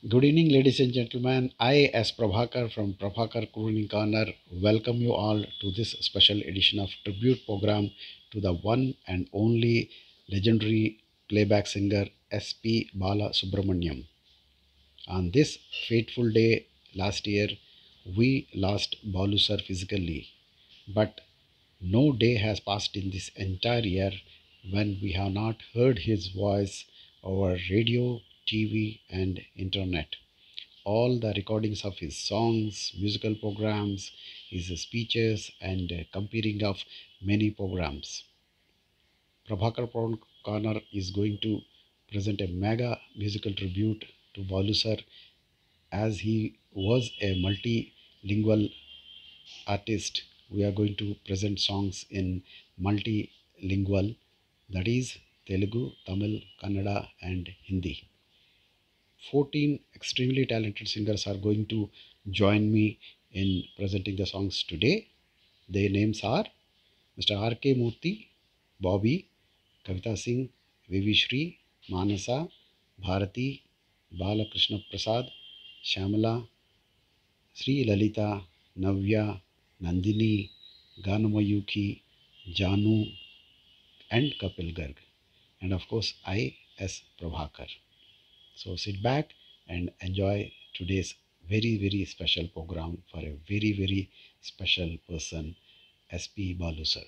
Good evening, ladies and gentlemen. I, as Prabhakar from Prabhakar Crooning Corner, welcome you all to this special edition of tribute program to the one and only legendary playback singer S.P. Bala Subramaniam. On this fateful day last year, we lost Balu sir physically, but no day has passed in this entire year when we have not heard his voice over radio, TV, and internet. All the recordings of his songs, musical programs, his speeches, and comparing of many programs. Prabhakar Corner is going to present a mega musical tribute to Balu sir as he was a multilingual artist. We are going to present songs in multilingual, that is Telugu, Tamil, Kannada, and Hindi. 14 extremely talented singers are going to join me in presenting the songs today. Their names are Mr. R.K. Murthy, Bobby, Kavita Singh, Vivi Shri, Manasa, Bharati, Balakrishna Prasad, Shamala, Sri Lalita, Navya, Nandini, Ganamayuki, Janu, and Kapil Garg. And of course, I, S. Prabhakar. So sit back and enjoy today's very special program for a very special person, S.P. Balu sir.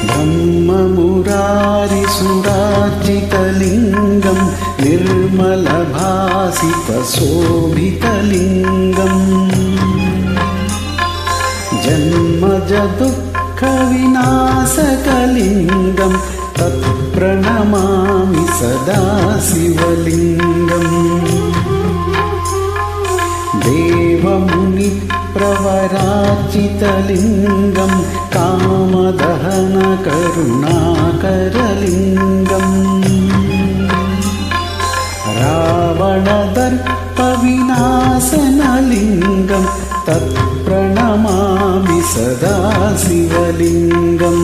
ब्रह्ममुरारिसुरार्चितलिङ्गं निर्मलभासितशोभितलिङ्गम् जन्मजदुःखविनाशकलिङ्गं तत्प्रणमामि सदा शिवलिङ्गम् देवमुनिप्रवरार्चितलिङ्गं कामदहनकरुणाकरलिङ्गम् रावणदर्पविनाशनलिङ्गं तत्प्रणमामि सदा शिवलिङ्गम्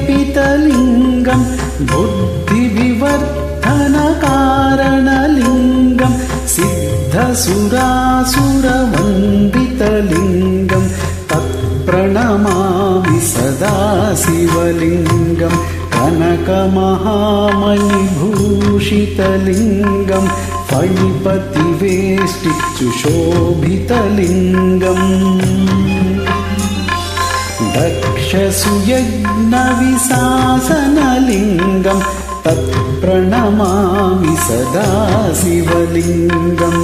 सर्वसुगन्धसुलेपितलिङ्गं बुद्धिविवर्धनकारणलिङ्गं सिद्धसुरासुरवन्दितलिङ्गं तत्प्रणमामि सदा शिवलिङ्गं कनकमहामणिभूषितलिङ्गं फणिपतिवेष्टि सुशोभितलिङ्गम् दक्षसुयज्ञविशासनलिङ्गं तत्प्रणमामि सदा शिवलिङ्गम्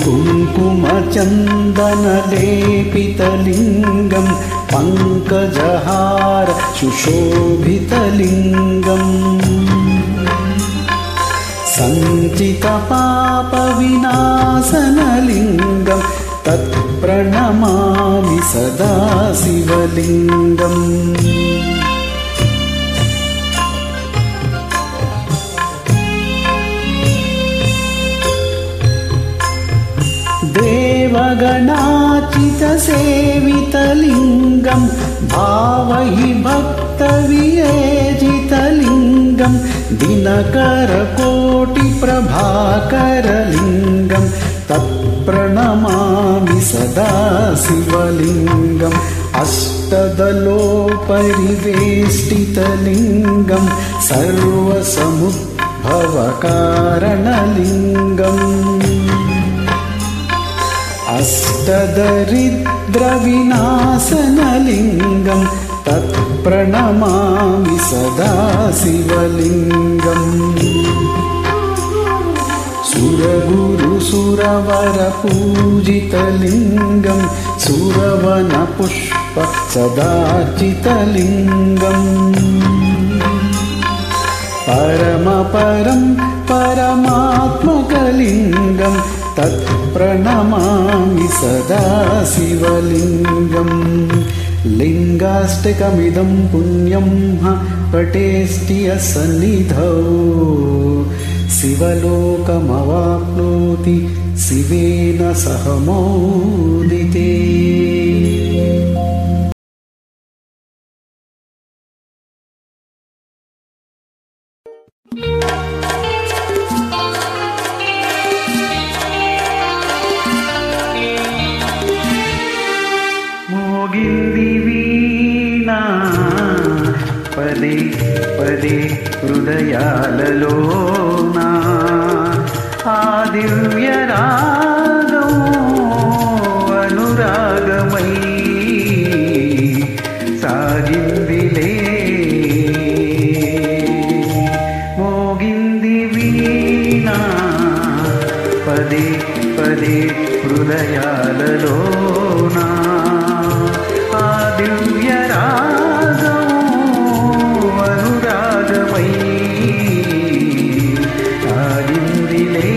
कुङ्कुमचन्दनलेपितलिङ्गं पङ्कजहार सुशोभितलिङ्गम् सञ्चितपापविनाशनलिङ्गं तत्प्रणमामि सदा शिवलिङ्गम् देवगणार्चितसेवितलिङ्गं भावहि भक्तविवेजितलिङ्गं दिनकरकोटिप्रभाकरलिङ्गं तत्प्रणमामि सदा शिवलिङ्गम् अष्टदलोपरिवेष्टितलिङ्गं सर्वसमुद्भवकारणलिङ्गम् अष्टदरिद्रविनाशनलिङ्गं तत्प्रणमामि सदा शिवलिङ्गम् सुरगुरुसुरवरपूजितलिङ्गं सुरवनपुष्प सदार्चितलिङ्गम् परमपरं परमात्मकलिङ्गं तत्प्रणमामि सदा शिवलिङ्गं लिङ्गाष्टकमिदं पुण्यं पठेष्टि सन्निधौ शिवलोकमवाप्नोति शिवेन सह मोदिते। మోగింది వీణా పదే పదే హృదయాలలోనా ఆ దివ్య రాగం అనురాగమై సాగిందిలే మోగింది వీణా పదే పదే హృదయాలలోనా ఆ దివ్య రాగం అనురాగమై సాగిందిలే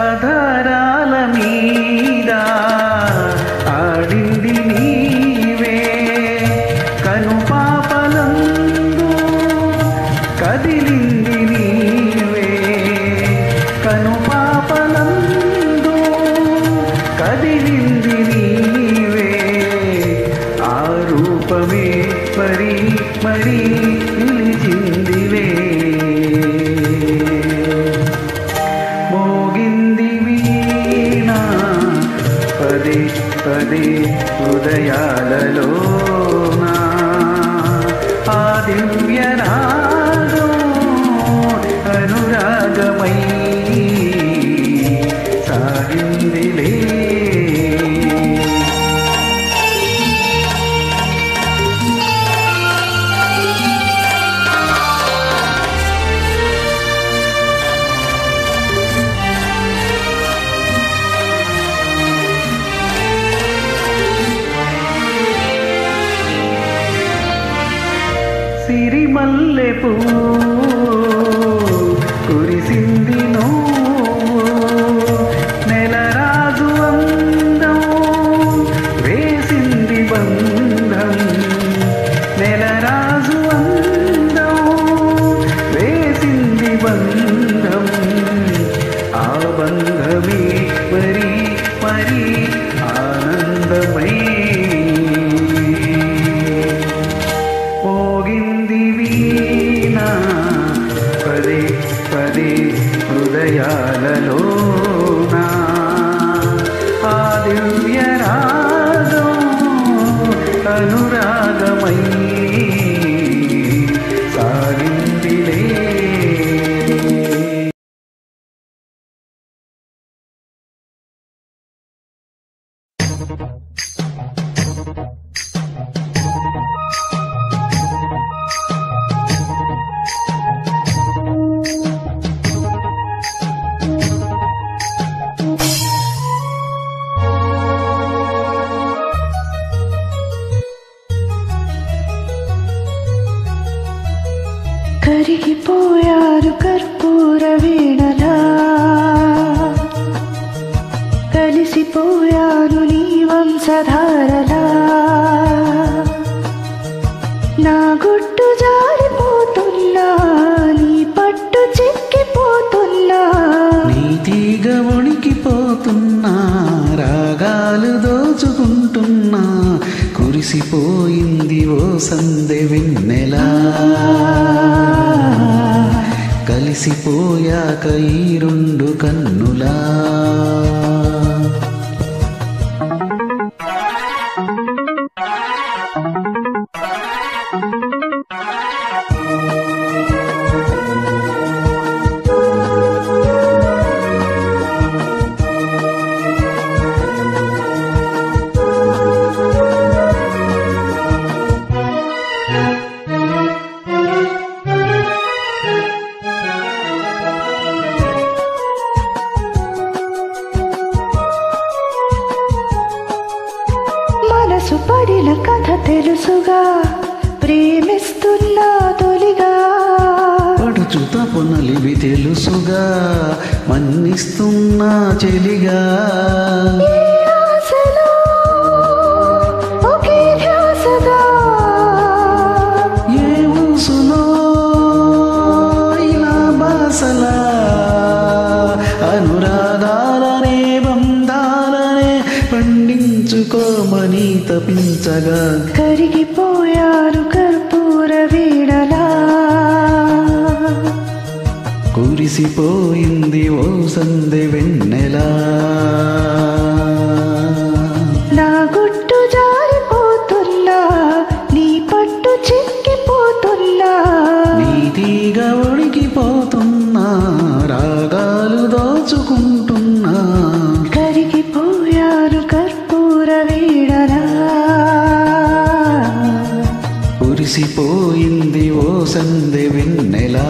అధరాల మీద ఆడింది నీవే కనుపాపలందు కదిలింది నీవే కనుపాపలందు కదిలింది నీవే ఆ రూపమే మరి మరి నిలిచిందిలే పదే పదే హృదయాలలోనా ఆ దివ్య రాగం అనురాగమై సాగిందిలే సిరిమల్లె పువ్వు కురిసింది నువ్వు నెలరాజు అందం వేసింది బంధం నెలరాజు అందం వేసింది బంధం ఆ బంధమే మరి మరి ఆనందమై పదే పదే హృదయాలలోనా ఆ దివ్య రాగం అనురాగమై సాగిందిలే కరిగిపోయారు కర్పూర వీణలా కలిసిపోయాను నీ వంశధారలా నా గుట్టు జారిపోతున్నా నీ పట్టు చిక్కిపోతున్నా నీ తీగ ఉణికిపోతున్నా రాగాలు దోచుకుంటున్నా కురిసిపోయింది ఓ సందె వెన్నెలా కలిసిపోయాక ఈ రెండు కన్నులా ప్రేమిస్తున్నా తొలిగా పడుచు తపనలివి తెలుసుగా మన్నిస్తున్నా చెలిగా ఏ ఆశలో ఒకే ధ్యాసగా ఏ ఊసులో ఇలా బాసలా అనురాగాలనే బంధాలనే పండించుకోమని తపించగా కరిగిపోయారు కర్పూర వీణలా కురిసిపోయింది ఓ సందె వెన్నెలా నా గుట్టు జారిపోతున్నా నీ పట్టు చిక్కిపోతున్నా నీ తీగ ఉడికిపోతున్నా రాగాలు దోచుకుంటున్నా కరిగిపోయారు కర్పూర వీణలా కురిసిపోయింది ఓ సందె వెన్నెలా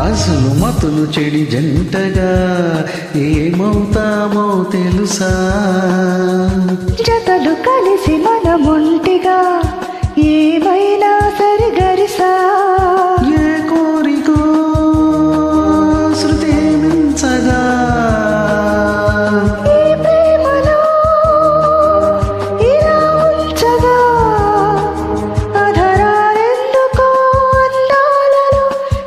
అసలు మతులు చెడి జంటగా ఏమవుతామో తెలుసా జతలు కలిసి మనముంటిగా ఏమైనా సరిగరిసా ఏ కోరికో శృతి మించగా ఈ ప్రేమలో ఇలా ఉంచగా అధరాలెందుకో అందాలలో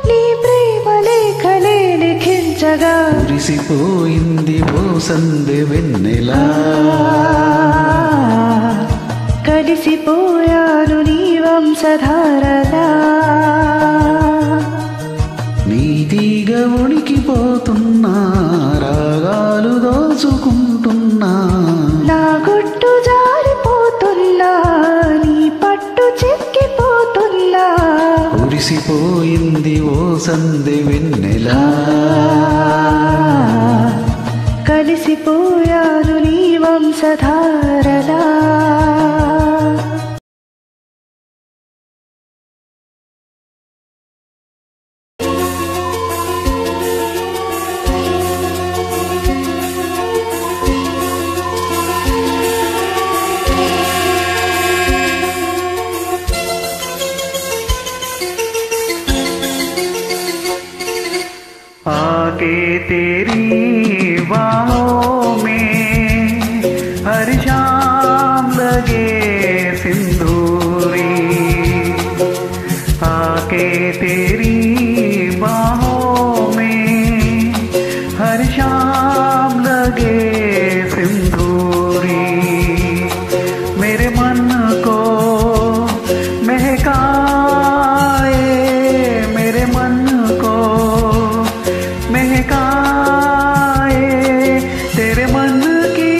నీ ప్రేమ లేఖలే లిఖించగా కురిసిపోయింది ఓ సందె వెన్నెలా కలిసిపోయాను నీ వంశధారలా నీ తీగ ఉడికిపోతున్నా రాగాలు దోచుకుంటున్నా నా గుట్టు జారిపోతున్నా నీ పట్టు చిక్కిపోతున్నా కురిసిపోయింది ఓ సందె వెన్నెలా కలిసిపోయాను నీ వంశధారలా आके तेरी बाहों में हर शाम लगे सिंदूरी आके तेरी बाहों में हर शाम लगे सिंदूरी मेरे मन को महकाए मेरे मन को महकाए तेरे मन की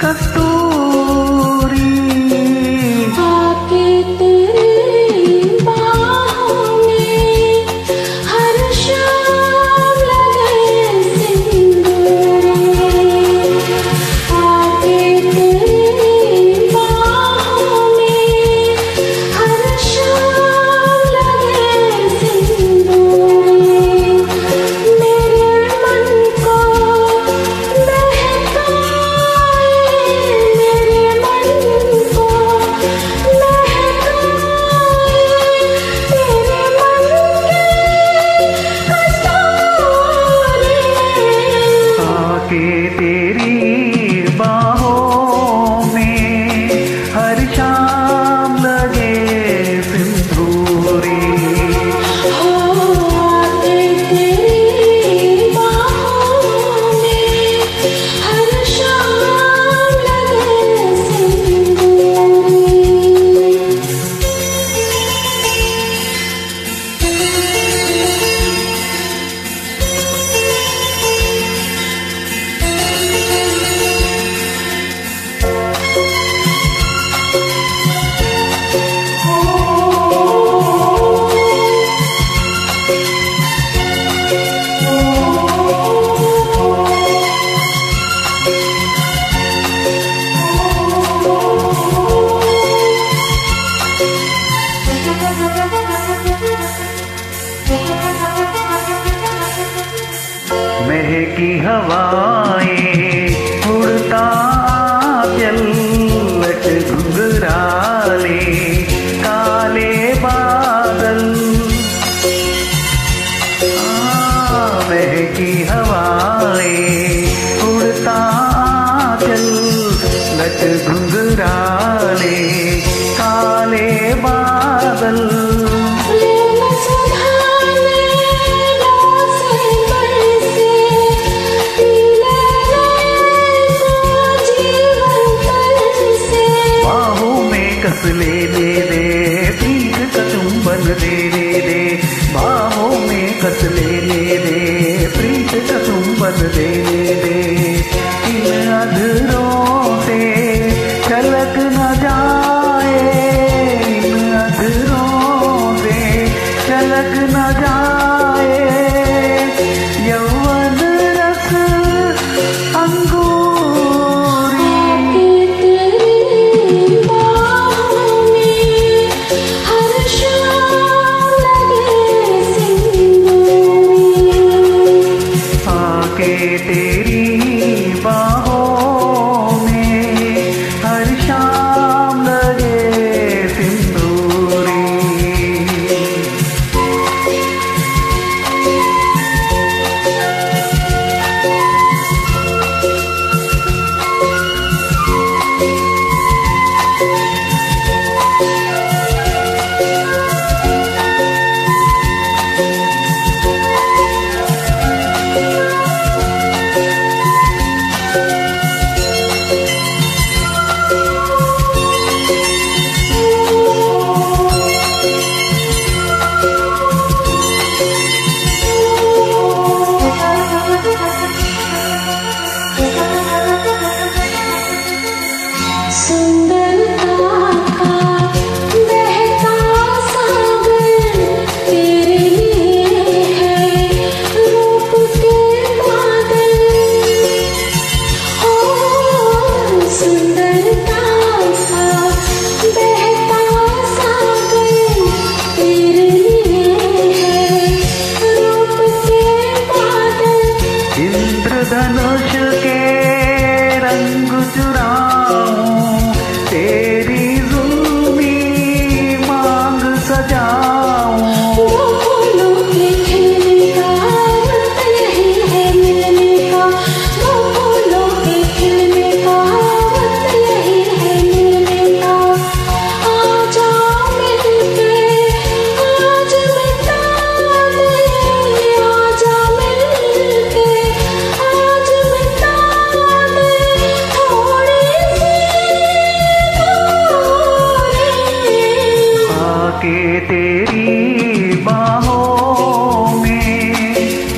कस्तूरी आके तेरी बाहों में हर शाम लगे सिंदूरी आके तेरी बाहों में हर शाम लगे सिंदूरी मेरे मन को महकाए मेरे मन को महकाए तेरे मन की कस्तूरी आके तेरी बाहों में हर शाम लगे सिंदूरी आके तेरी बाहों में हर शाम लगे सिंदूरी महकी हवाएं उड़ता चल लट घुंघराले काले बादल महकी हवाएं उड़ता चल लट घुंघराले काले बादल कस लेने दे प्रीत का चुंबन देने दे बाहों में कस लेने दे प्रीत का चुंबन देने दे इन अधरों से छलक न जाए इन अधरों से छलक न जाए यौवन रस अंगूरी तेरी बाहों में हर शाम लगे सिंदूरी इंद्रधनुष के रंग चुराऊं तेरी जुल्मी मांग सजाऊं के तेरी बाहों में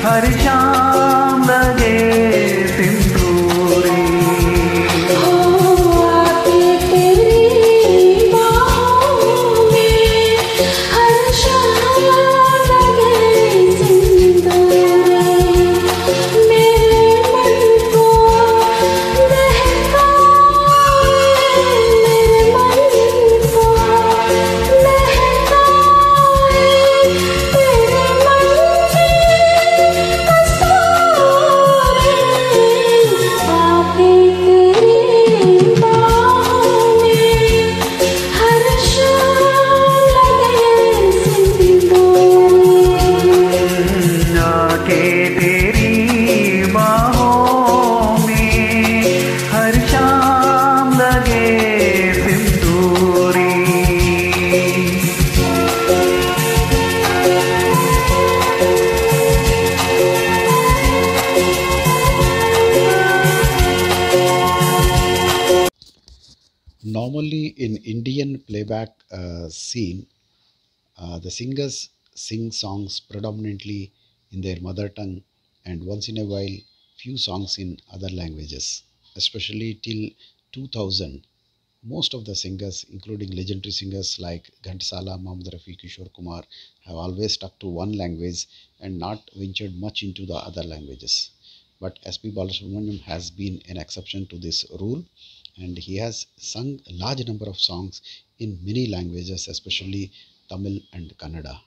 हर शाम लगे सिंदूरी तेरी बाहों में हर शाम लगे सिंदूरी मेरे मन को बहकाए मेरे मन को Normally, in Indian playback scene, the singers sing songs predominantly in their mother tongue and once in a while few songs in other languages. Especially till 2000, most of the singers, including legendary singers like Ghantasala, Mohammad Rafi, Kishore Kumar, have always stuck to one language and not ventured much into the other languages. But S.P. Balasubramaniam has been an exception to this rule, and he has sung a large number of songs in many languages, especially Tamil and Kannada.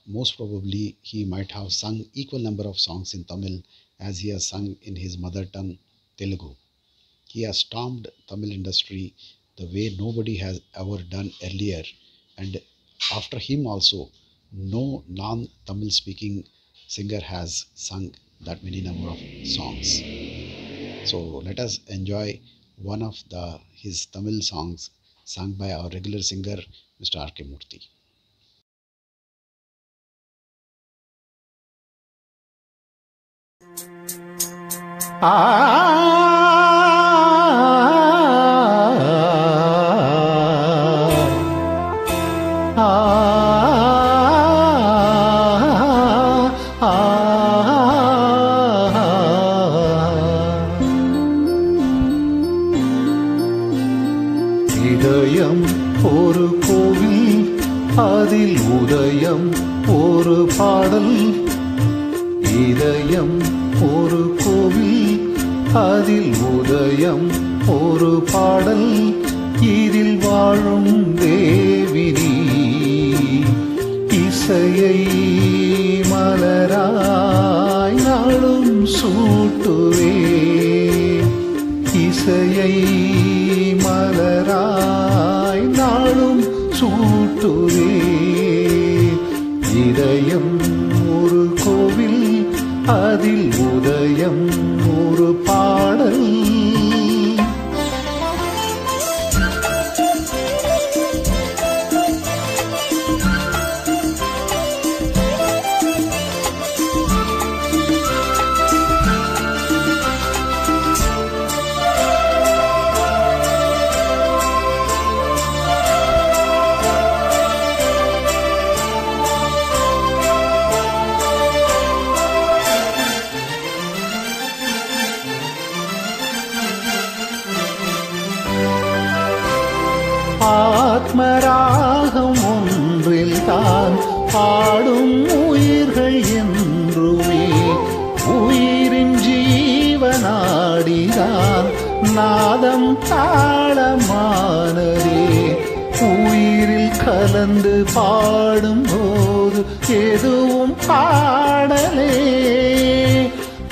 Most probably he might have sung equal number of songs in Tamil as he has sung in his mother tongue Telugu. He has stormed Tamil industry the way nobody has ever done earlier, and after him also no non-Tamil speaking singer has sung that many number of songs. So let us enjoy one of his Tamil songs sung by our regular singer Mr. R.K. Murthy. இதயம் ஒரு கோவில், அதில் உதயம் ஒரு பாடல். இதயம் ஒரு கோவில், அதில் உதயம் ஒரு பாடல். இதில் வாழும் தேவினி இசையை மலராய் நாளும் சூட்டுவே. இசையை மலராய் நாளும் சூட்டுவே. இதயம் ஒரு கோவில், அதில் உதயம் ஒரு பாடல். ஆத்மராகம் ஒன்றில் தான் பாடும் உயிர்கள் என்றுமே. உயிரின் ஜீவனாடிதான் நாதம் தாளமானதே. உயிரில் கலந்து பாடும் போது எதுவும் பாடலே.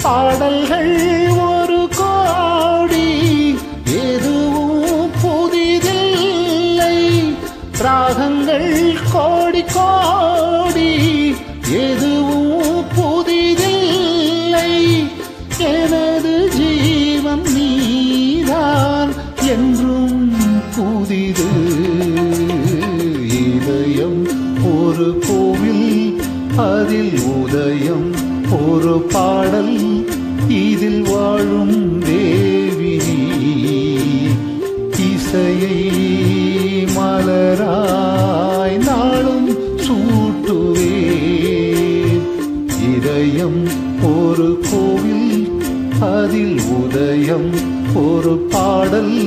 பாடல்கள் ஒரு கோடி, எதுவும் புதிதில்லை. ராகங்கள் கோடி கோடி, எதுவும் புதிதில்லை. எனது ஜீவன் நீதான் என்றும் புதிது. இதயம் ஒரு கோவில், அதில் உதயம் ஒரு பாடல். இதில் வாழும் தேவினி இசையை மலராய் நாளும் சூட்டுவே. இதயம் ஒரு கோவில், அதில் உதயம் ஒரு பாடல்.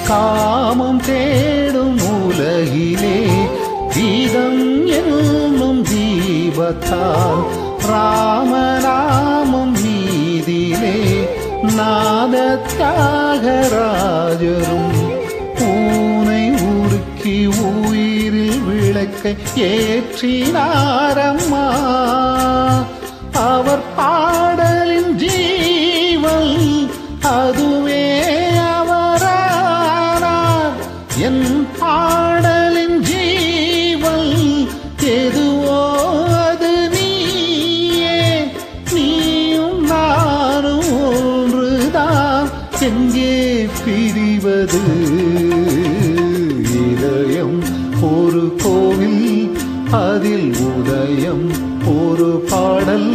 காமம் தேடும் உலகிலே கீதம் என்னும் தீபத்தால் ராமநாமம் நீதிலே நாதத்யாகராஜரும் பூனை உருக்கி உயிரில் விளக்கை ஏற்றினாரம்மா. அவர் பாடலின் ஜீவன் அதுவே என் பாடலின் ஜீவன் எதுவோ அது நீயே. நீயும் நானும் ஒன்றுதான், எங்கே பிரிவது. இதயம் ஒரு கோவில், அதில் உதயம் ஒரு பாடல்.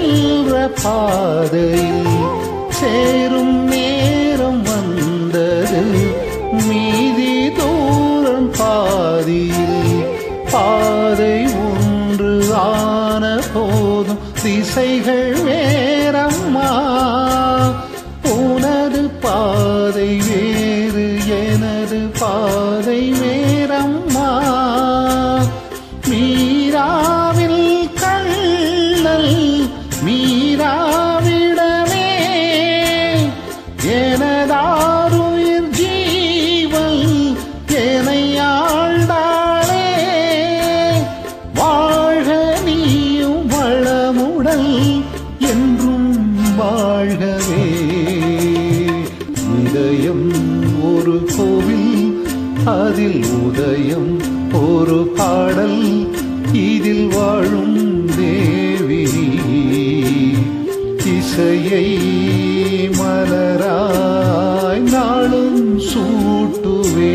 சென்ற பாதையில் சேரும் நேரம் வந்தது. மீதி தூரம் பாதியில் பாதை ஒன்று ஆன போதும் திசைகள் வேறம்மா. உனது பாதை வேறு, எனது பாதை வேறம்மா. மீராவில் கண்ணல் மீராவிடமே எனதாருயிர் ஜீவன் என்னை ஆழ்ந்தாளே. வாழ்க நீயும் வளமுடன் என்றும் வாழ்கவே. இதயம் ஒரு கோவில், அதில் உதயம் ஒரு பாடல். இதில் வாழும் தேவி இசையை மலராய் நாளும் சூட்டுவே.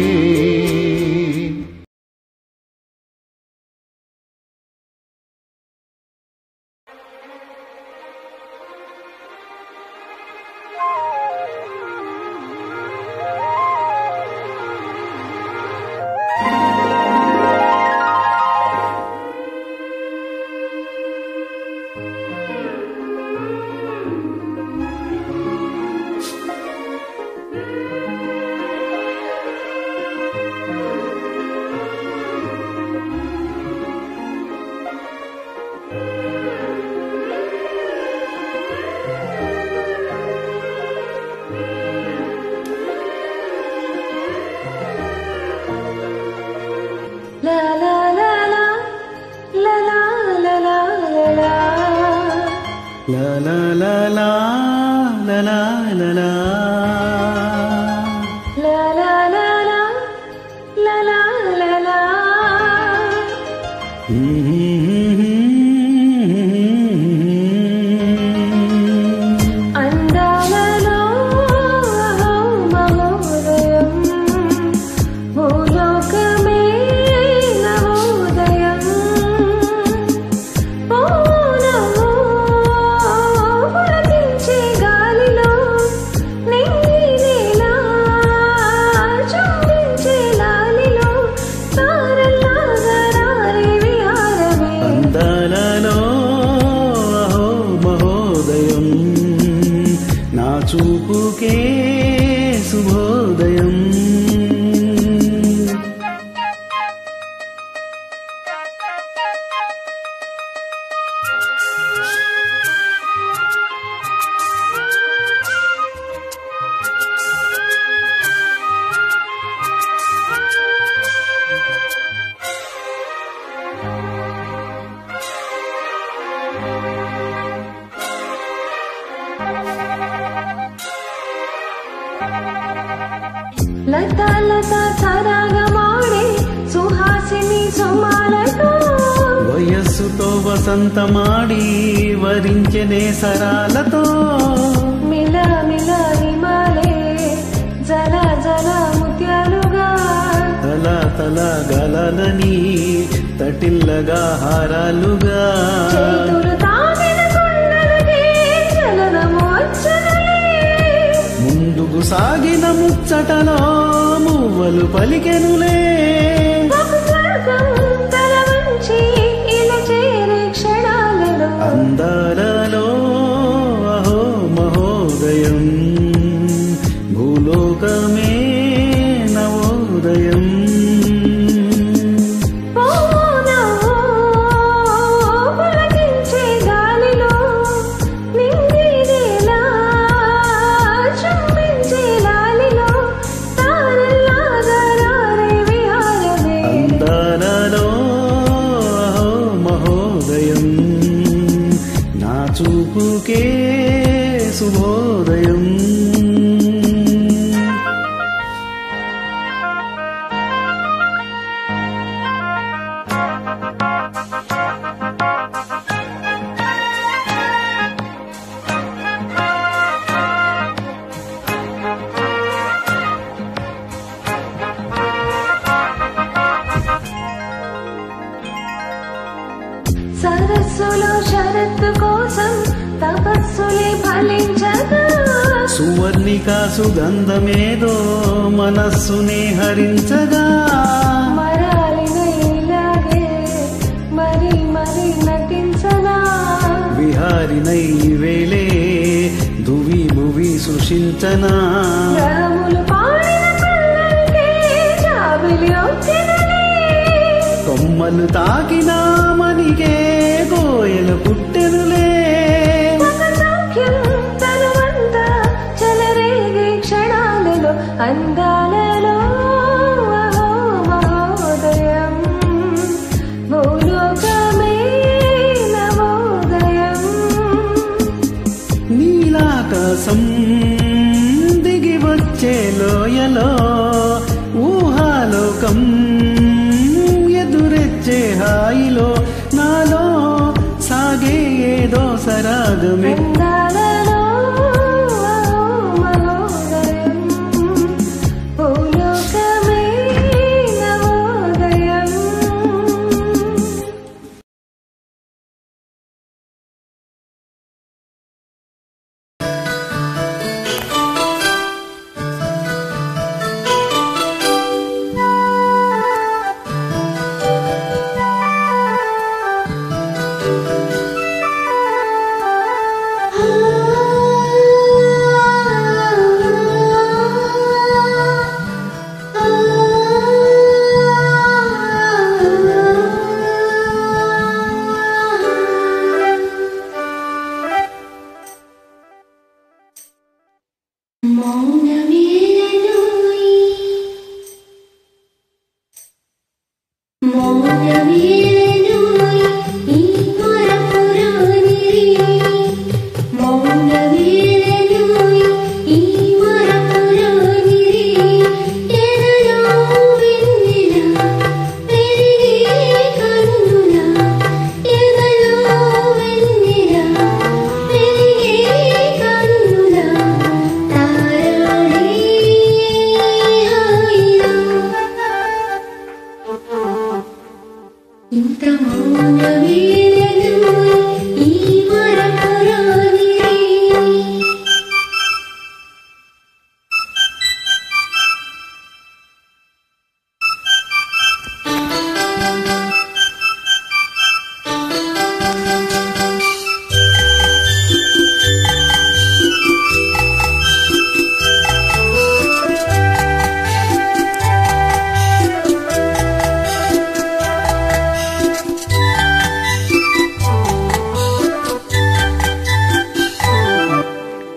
La la la la la la la la la La la la la la la la la. la la la la la la la la. అందాలలో మహోదయం భూలోకమే నవోదయం. పులకించే గాలిలో నింగినేలా చూపించే లాలిలో తారల్లాగా రారే విహారమే. అందాలలో మహోదయం నా చూపుకే శుభోదయం. లతా లతా సరాగమాడే సుహాసిని సుమాలతో వయస్సుతో వసంతమాడి వరించనే సరాలతో. మిల మిల హిమాలే జల జల ముత్యాలుగా తల తల గలని తటిల్లగా హారాలుగా. చేతులు తాగిన కొండలకే చలనము వచ్చనలే. ముందుకు సాగిన ముచ్చటలో మువ్వలు పలికెనులే. ఒక స్వర్గం తల వంచి ఇలా చేరే క్షణాలలో అందాలలో అహో మహోదయం భూలోకమే నవోదయం. పులకించే గాలిలో నింగినేలా చూపించే లాలిలో తారల్లాగా రారే విహారమే. అందాలలో అహో మహోదయం నా చూపుకే శుభోదయం. సరస్సులో షరత్తు కోసం లాలించగా సువర్ణిక సుగంధమేదో మనస్సునే హరించగా మరాలినైలాగే మరి మరి నటించనా విహారినై వేలే దువి భువి సృష్టించనా గ్రహములు పాడిన పల్లకే జాబిలి వచ్చినలే కొమ్మలు తాకినా మనికే కోయలు పుట్టెనులే అందాలలో మహోదయం భూలోకమే నవోదయం నీలాకాశం దిగి వచ్చే లోయలో ఊహాలోకం ఎదురెచ్చే హాయిలో నాలో సాగే ఏదో సరాగమే అందాలలో మహోదయం భూలోకమే నవోదయం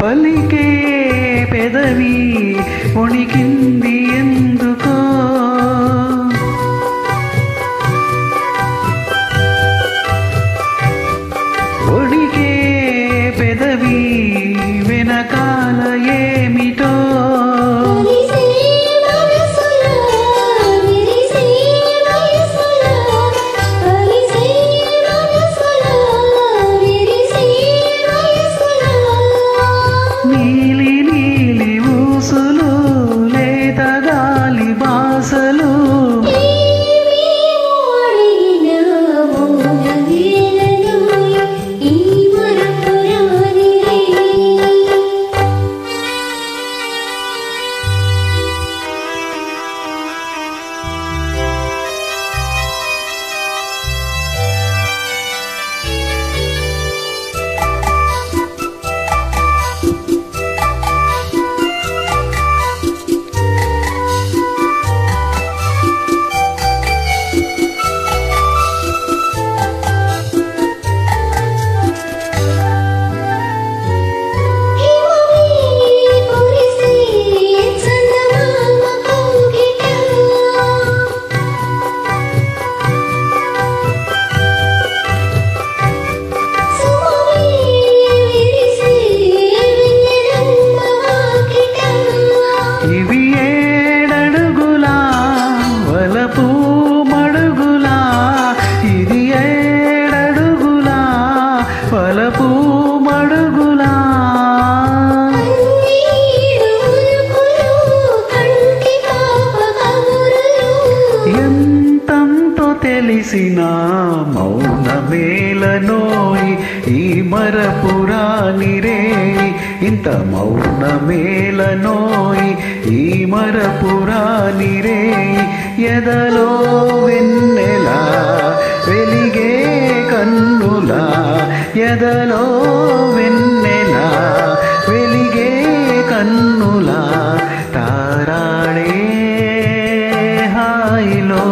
పలికే పెదవి వణికింది ఎందుకో వణికే పెదవి వెనకాల ఏమిటో నీలి నీలి ఊసులు లేత గాలి బాసలు ఇవి ఏడడుగులా వలపు మడుగులా ఇది ఏడడుగులా వలపు మడుగులా ఎంతంతో తెలిసిన మౌనమేలనోయి ఈ మరపురాని రేణి ఇంత మౌనమేలనోయి ఈ మరపురాని రేయి ఎదలో వెన్నెలా వెలిగే కన్నులా ఎదలో వెన్నెలా వెలిగే కన్నులా తారాడే హాయిలో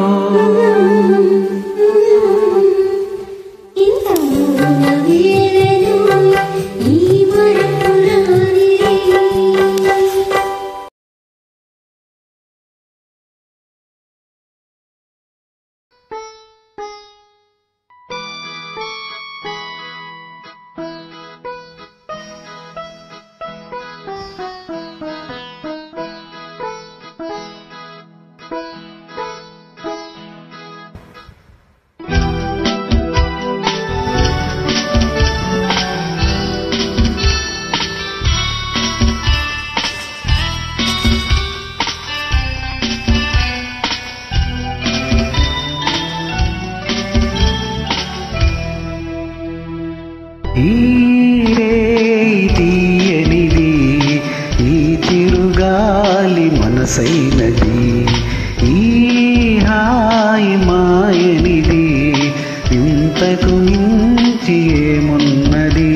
ఈ రేయి తీయనిది ఈ తిరుగాలి మనసైనది ఈ హాయి మాయనిది ఇంతకు మించి ఏమున్నది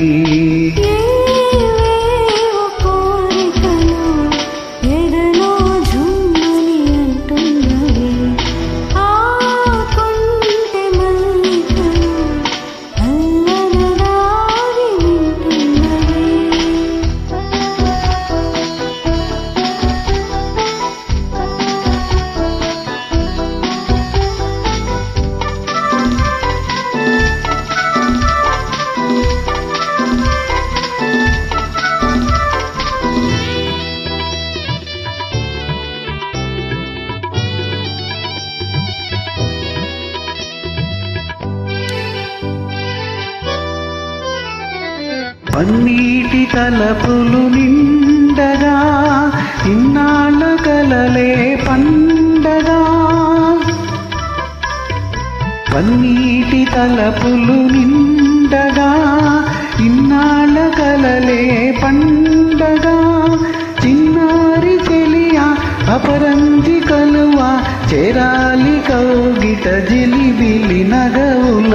పన్నీటి తలపులు నిండగా ఇన్నాళ్ళ కలలే పండగా పన్నీటి తలపులు నిండగా ఇన్నాళ్ళ కలలే పండగా చిన్నారి చెలియా అపరంజి కలువా చేరాలి కౌగిట జిలిబిలి నగవుల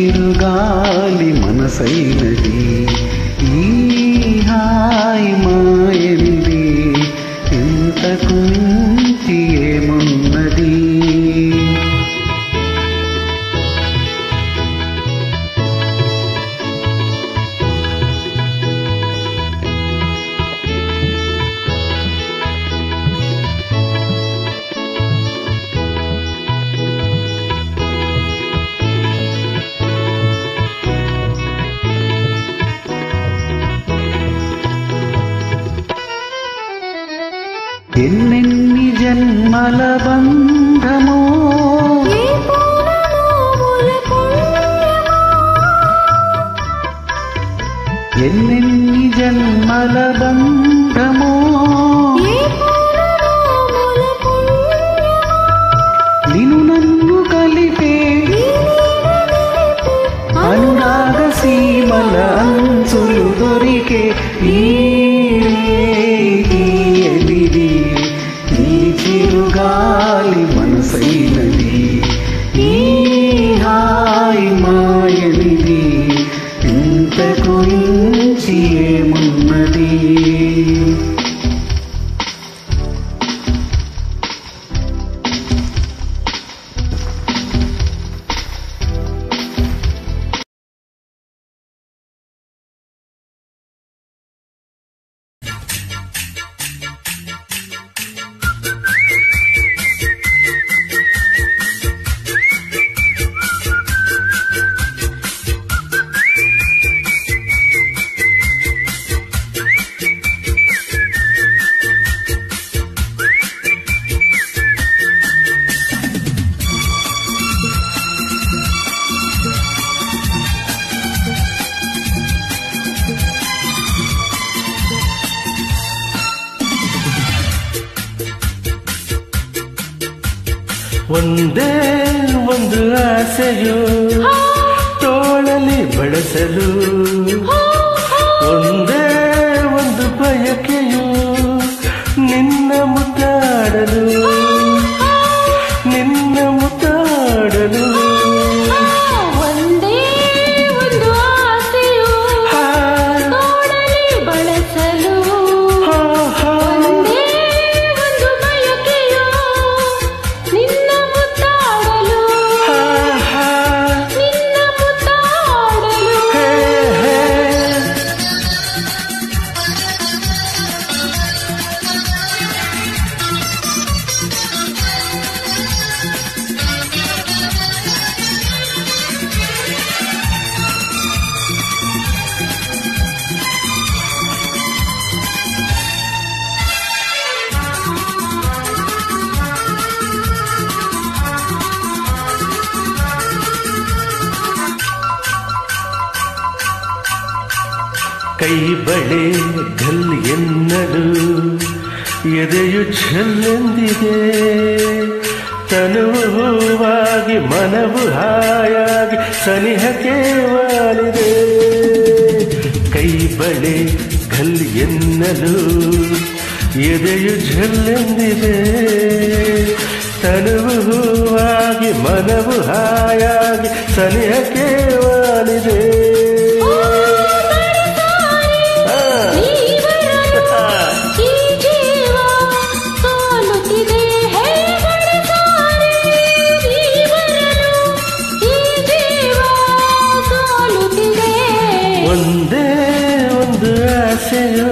తిరుగాలి మనసైనది ఈ హాయి మాయనిది ఇంతకు మించి ఏమున్నది ఎన్నెన్ని జన్మల బంధమో ఎన్నెన్ని జన్మల బంధమో నిన్ను నన్ను కలిపే అనురాగ సీమల అంచులు దొరికే ఈ చిరుగాలి ಒಂದೇ ಒಂದು ಆಸೆಯು ತೋಳಲಿ ಬಳಸಲು, ಒಂದೇ ಒಂದು ಬಯಕೆಯು ನಿನ್ನ ಮುತ್ತಾಡಲು, ನಿನ್ನ ಮುತ್ತಾಡಲು. ಒಂದೇ ಒಂದು ಆಸೆಯು ತೋಳಲಿ ಬಳಸಲು, ಒಂದೇ ಒಂದು ಬಯಕೆಯು ನಿನ್ನ ಮುತ್ತಾಡಲು, ನಿನ್ನ ಮುತ್ತಾಡಲು. ಕೈ ಬಳೆ ಘಲ್ ಎನ್ನಲು ಎದೆಯು ಛಲ್ಲೆಂದಿದೆ, ತನುವು ಹೂವಾಗಿ ಮನವು ಹಾಯಾಗಿ ಸನಿಹಕ್ಕೆ ವಾಲಿದೆ. ಕೈ ಬಳೆ ಘಲ್ ಎನ್ನಲು ಎದೆಯು ಝಲ್ಲೆಂದಿದೆ, ತನುವು ಹೂವಾಗಿ ಮನವು ಹಾಯಾಗಿ ಸನಿಹಕ್ಕೆ ವಾಲಿದೆ. ಒಂದೇ ಒಂದು ಆಸೆಯು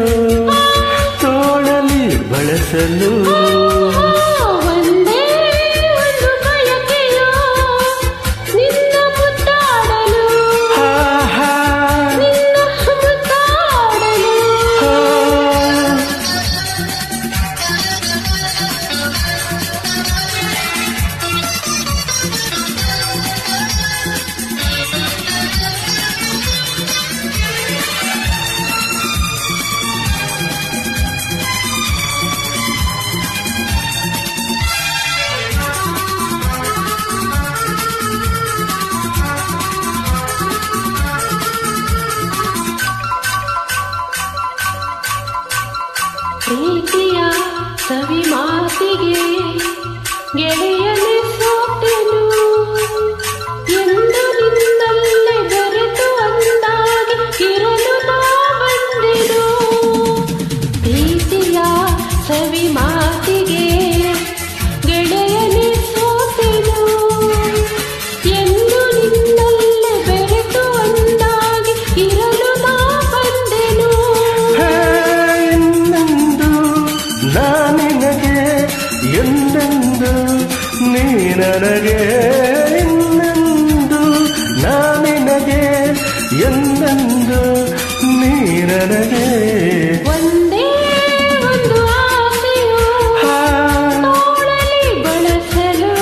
ತೋಳಲಿ ಬಳಸಲು, ಒಂದೇ ಒಂದು ಬಯಕೆಯು ನಿನ್ನ ಮುತ್ತಾಡಲು, ನಿನ್ನ ಮುತ್ತಾಡಲು. ಪ್ರೀತಿಯ ಸವಿ ಮಾತಿಗೆ ಗೆಳೆಯನೆ ಸೋತೆನು, ಎಂದು ನಿನ್ನಲ್ಲೇ ಬೆರೆತು ಅಂದಾಗಿ ಇರಲು ನಾ ಬಂದೆನು. ಪ್ರೀತಿಯ ಸವಿ ಮಾತಿಗೆ ಗೆಳೆಯನೆ ಸೋತೆನು, ಎಂದು ನಿನ್ನಲ್ಲೇ ಬೆರೆತು ಅಂದಾಗಿ ಇರಲು ನಾ ಬಂದೆನು. ನಾನಿನಗೆ ಎಂದೆಂದು ನೀ ನನಗೆ, ಇನ್ನೆಂದು ನಾನಿನಗೆ ಎಂದೆಂದು ನೀ ನನಗೆ. ಒಂದೇ ಒಂದು ಆಸೆಯು ತೋಳಲಿ ಬಳಸಲು,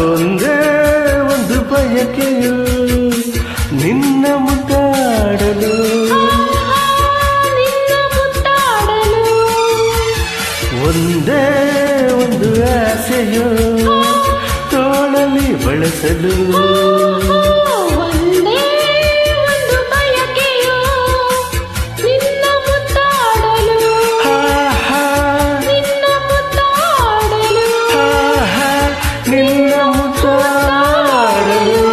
ಒಂದೇ ಒಂದು ಬಯಕೆಯು ನಿನ್ನ ಮುದ್ದಾಡಲು, ನಿನ್ನ ಮುತ್ತಾಡಲು. ಒಂದೇ ಒಂದು ಆಸೆಯು ತೋಳಲಿ ಬಳಸಲು, ಒಂದೇ ಒಂದು ಬಯಕೆಯು ನಿನ್ನ ಮುತ್ತಾಡಲು, ನಿನ್ನ ಮುತ್ತಾಡಲು, ನಿನ್ನ ಮುದ್ದಾಡಲು.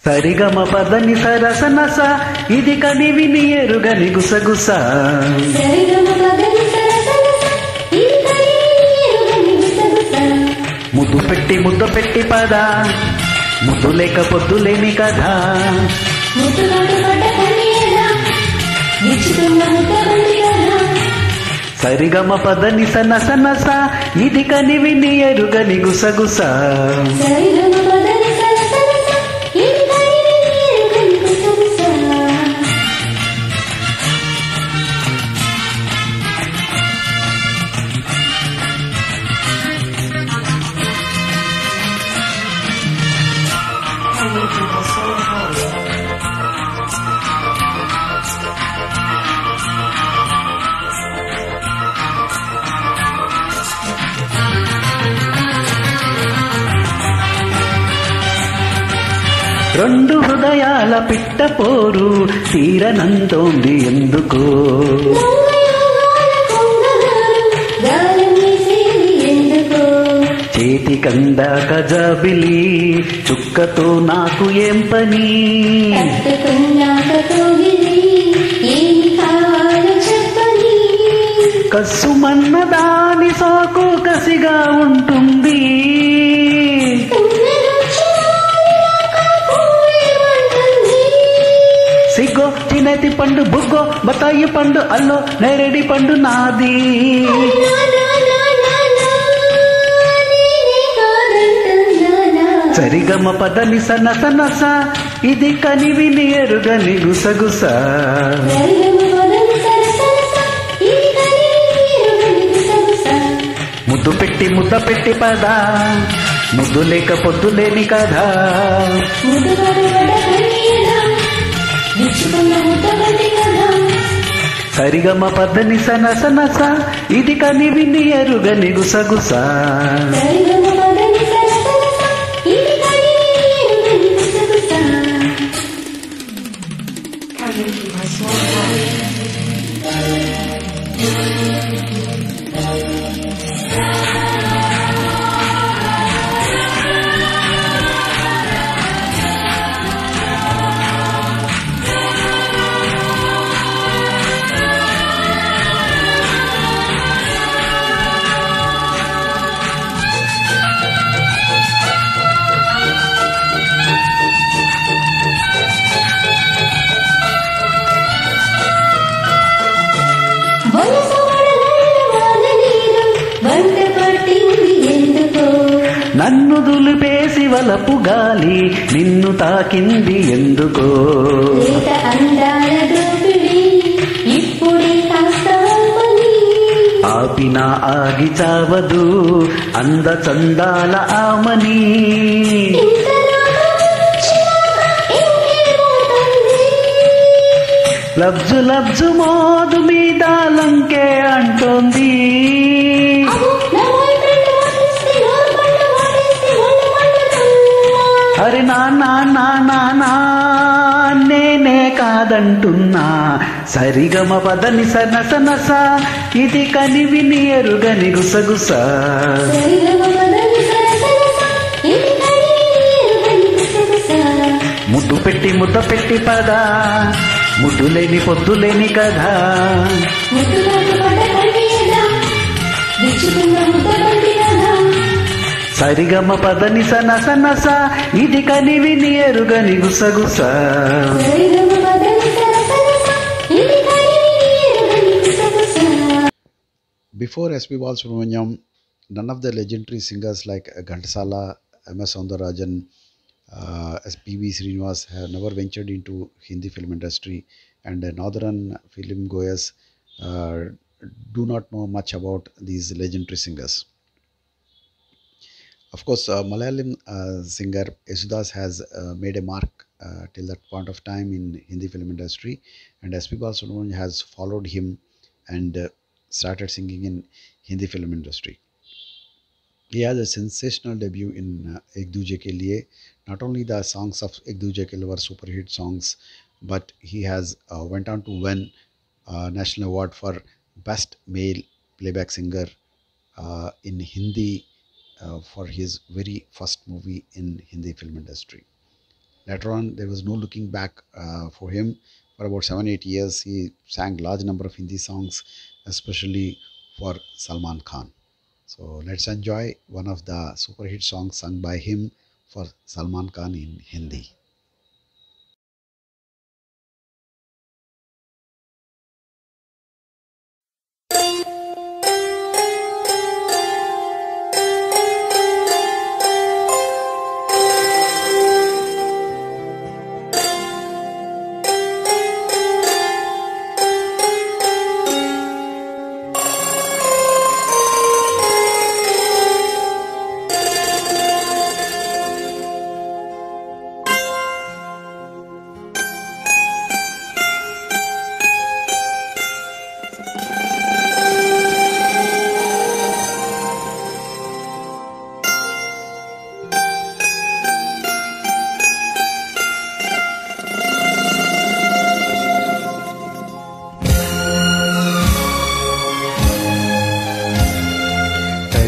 సరిగమ పదని సరసనస ఇది కనివిని ఎరుగని గుసగుస, ముద్దు పెట్టి పద, ముద్దు లేక పొద్దు లేని కథ, విచ్చుకున్న ముద్దబంతి కథ సరిగమ పదని సనసనస ఇది కనివిని ఎరుగని గుసగుస సరిగమ పదని సరసరస ఇది కనివిని ఎరుగని గుసగుస రెండు హృదయాల పిట్ట పోరు తీరనంతోంది ఎందుకో చేతి కంద కజబిలి చుక్కతో నాకు ఏం పని కస్సుమన్న దాని సోకు కసిగా ఉంటుంది సిగ్గో చిన్నటి పండు బుగ్గో బతాయి పండు అల్లో నేరేడి పండు నాది సరిగమ పదని సనసనస ఇది కనివిని ఎరుగని గుసగుస ముద్దు పెట్టి ముద్ద పెట్టి పద ముద్దు లేక పొద్దు లేని కదా సరిగమ పదని సనసనస ఇది కనివిని ఎరుగని గుసగుస నన్ను దులిపేసి వలపు గాలి నిన్ను తాకింది ఎందుకో ఆపినా ఆగి చావదు అంద చందాల ఆమని లబ్జు లబ్జు మోదు మీద లంకే అంటోంది అరే నా నేనే కాదంటున్నా సరిగమ పదని సనసనస ఇది కనివిని ఎరుగని గుసగుస ముద్దు పెట్టి ముద్ద పెట్టి పద ముద్దు లేని పొద్దు లేని కదా సరిగమ పదని సనసనస ఇది కనివిని ఎరుగని గుసగుస Before S.P. Balasubramaniam, none of the legendary singers like Ghantasala, M.S. Soundarajan, P.V. Srinivas have never ventured into Hindi film industry, and northern film goers do not know much about these legendary singers. Of course, Malayalam singer Yesudas has made a mark till that point of time in Hindi film industry, and S.P. Balasubramaniam has followed him and started singing in Hindi film industry. He has a sensational debut in Ek Duje Ke Liye. Not only the songs of Ek Duje Ke Liye were super hit songs, but he has went on to win national award for best male playback singer in Hindi for his very first movie in Hindi film industry. Later on, there was no looking back for him. For about 7-8 years, he sang large number of Hindi songs, especially for Salman Khan. So let's enjoy one of the super hit songs sung by him for Salman Khan in Hindi.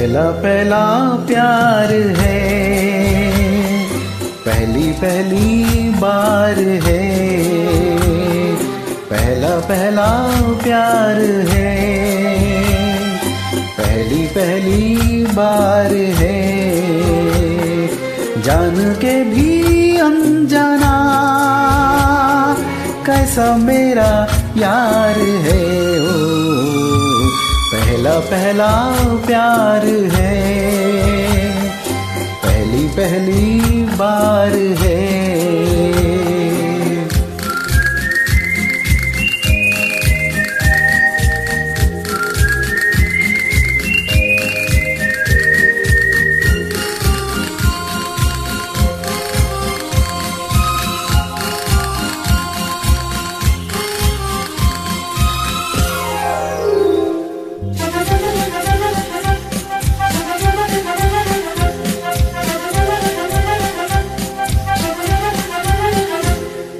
पहला पहला प्यार है, पहली पहली बार है, पहला पहला प्यार है, पहली पहली बार है, जान के भी अनजाना कैसा मेरा यार है। ओ पहला पहला प्यार है, पहली पहली बार है।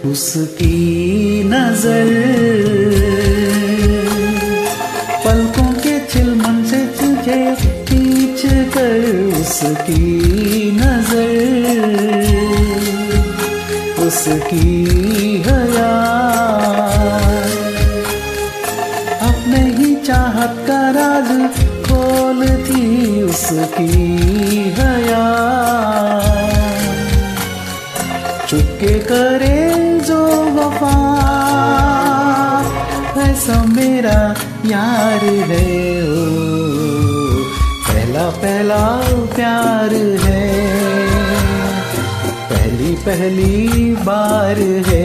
उसकी नजर पलकों के चिलमन से तुझे खींच कर, उसकी नजर उसकी हया अपने ही चाहत का राज खोलती, उसकी हया चुपके करे जो वफा ऐसा मेरा यार है। ओ पहला पहला प्यार है, पहली पहली बार है।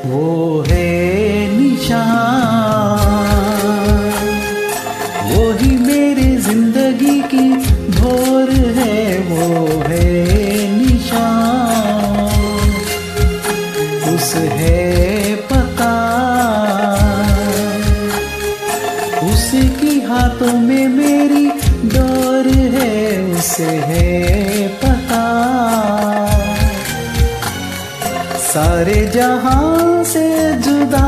वो है निशान, वो ही मेरी जिंदगी की भोर है, वो है निशान, उस है पता, उसकी हाथों में मेरी डोर है, उसे है पता, सारे जहां से जुदा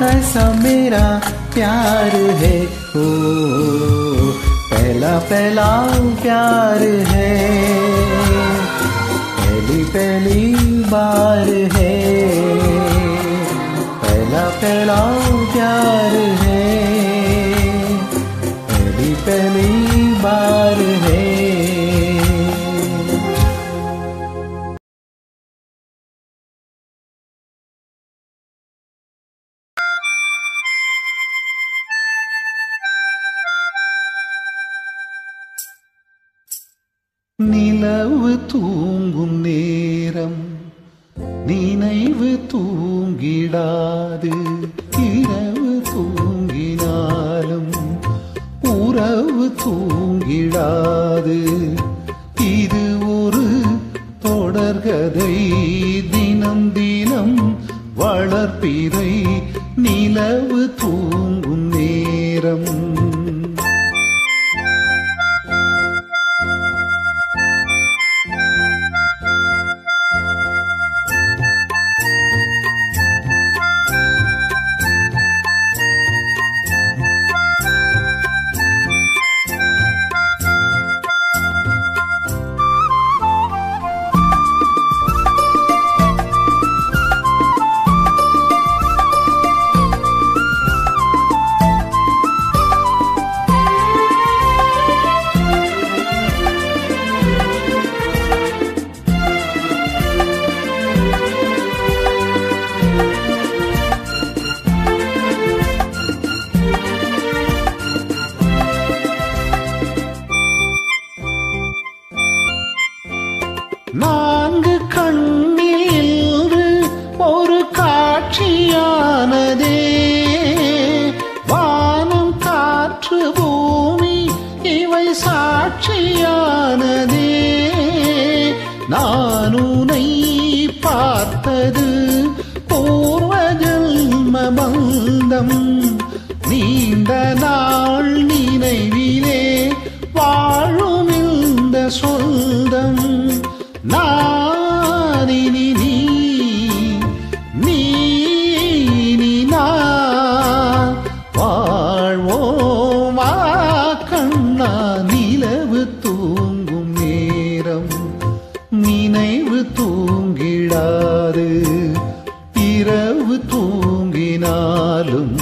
ऐसा मेरा प्यार है। ओ पहला पहला प्यार है, पहली पहली बार है, पहला पहला प्यार है, पहली पहली बार है। நிலவு தூங்கும் நேரம் நினைவு தூங்கிடாது, இரவு தூங்கினாலும் உறவு தூங்கிடாது, இது ஒரு தொடர்கதை, தினம் தினம் வளர்ப்பிறை, நிலவு தூங்கும் நேரம். நான்கு கண்ணில் நான் உன்னை பார்த்தது பூர்வ ஜன்ம பந்தம் நீண்ட நாள் நினைவிலே வாழும் இந்த சொந்தம் நான் இனி நீ நான் வாழ்வோமா கண்ணா நிலவு தூங்கும் நேரம் நினைவு தூங்கிடாது இரவு தூங்கினாலும்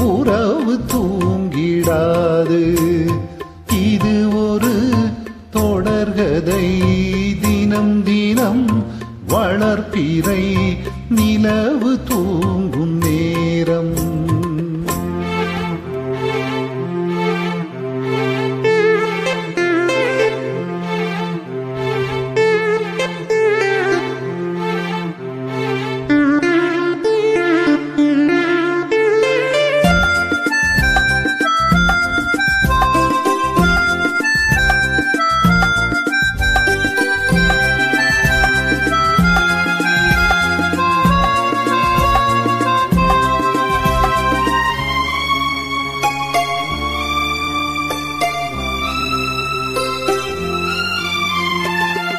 உறவு தூங்கிடாது இது ஒரு தொடர்கதை தினம் தினம் வளர்ப்பிறை நிலவு தூங்கும் நேரம்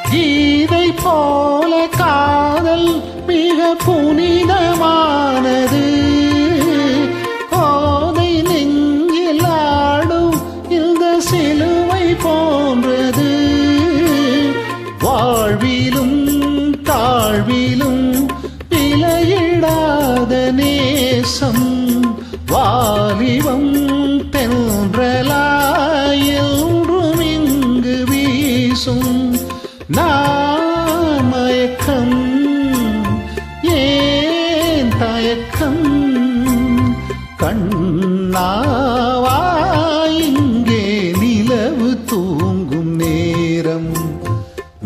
கீதை போல காதல் மிக புனிதமானது கோதை நெஞ்சில் ஆடும் இந்த சிலுவை போன்றது வாழ்விலும் தாழ்விலும் விலையிடாத நேசம் வாலிபம் தென்றலாய் என்றும் இங்கு வீசும் நான் மயக்கம் ஏன் தயக்கம் கண்ணாவா இங்கே நிலவு தூங்கும் நேரம்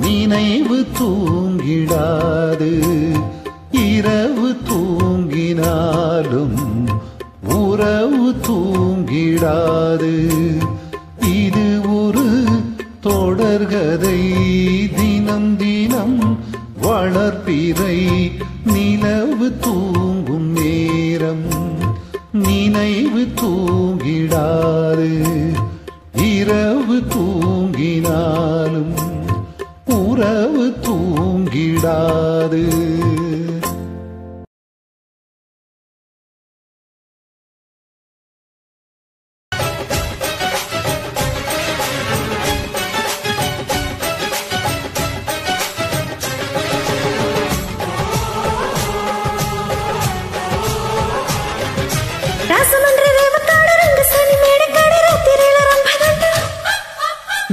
நினைவு தூங்கிடாது இரவு தூங்கினாலும் உறவு தூங்கிடாது இது ஒரு தொடர்கதை தினம் தினம் வளர்ப்பிறை நிலவு தூங்கும் நேரம் நினைவு தூங்கிடாது இரவு தூங்கினாலும் உறவு தூங்கிடாது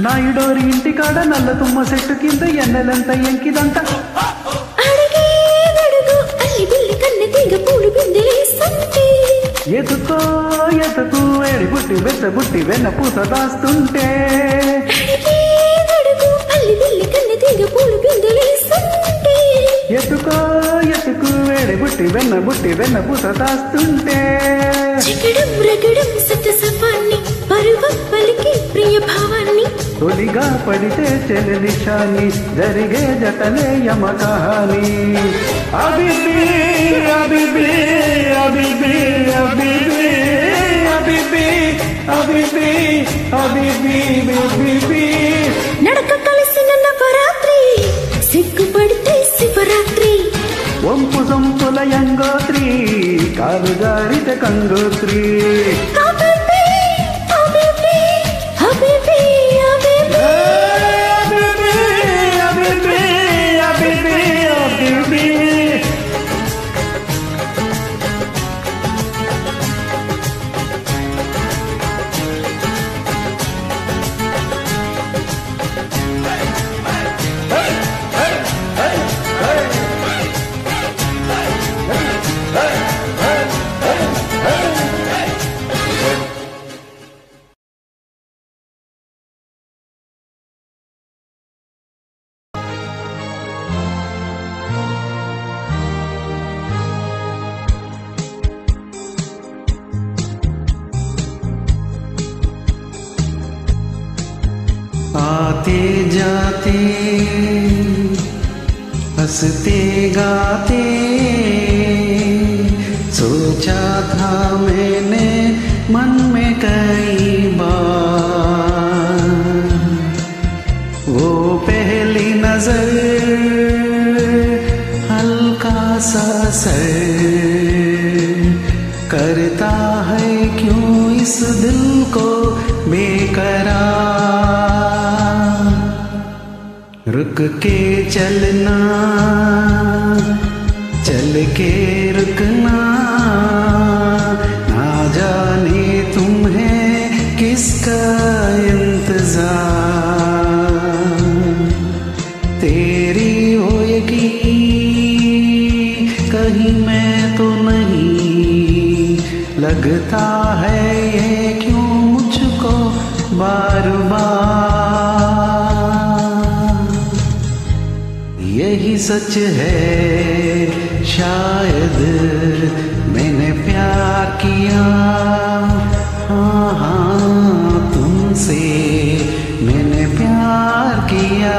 నాయుడోరి ఇంటికాడ నల్ల తుమ్మ చెట్టు కింద ఎన్నెలంత ఎంకిదంట ఎదుకో ఎదుకు ఏడి బుట్టి బెత్త బుట్టి వెన్న పూస దాస్తుంటే ఎదుకో ఎదుకు ఏడి బుట్టి వెన్న పూస దాస్తుంటే తొలిగా పడితే చెలిషాని జరిగే జతలే యమ కహాని అబిబి అబిబి అబిబి అబిబి అబిబి అబిబి అబిబి బిబి నడక కలిసిన నవరాత్రి సిగ్గుపడితే శివరాత్రి వంపు సంపుల యంగోత్రి కాలు జారిత కంగోత్రి आते जाते हंसते गाते सोचा था मैंने मन में कई बार, वो पहली नजर हल्का सा असर करता है क्यों इस दिल को बेकरार। रुक के चलना, चल के रुकना, ना जाने तुम्हें किसका इंतजार। तेरी होएगी कहीं मैं तो नहीं, लगता है ये क्यों मुझको बार बार। यही सच है शायद मैंने प्यार किया, हाँ हाँ तुमसे मैंने प्यार किया।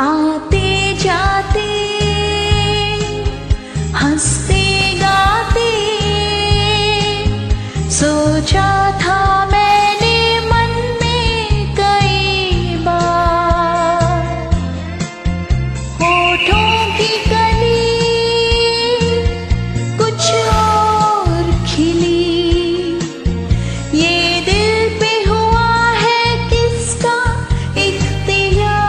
आते जाते हंसते गाते सोचा था मैंने मन में कई बार, होठों की कली कुछ और खिली, ये दिल पे हुआ है किसका इख्तियार।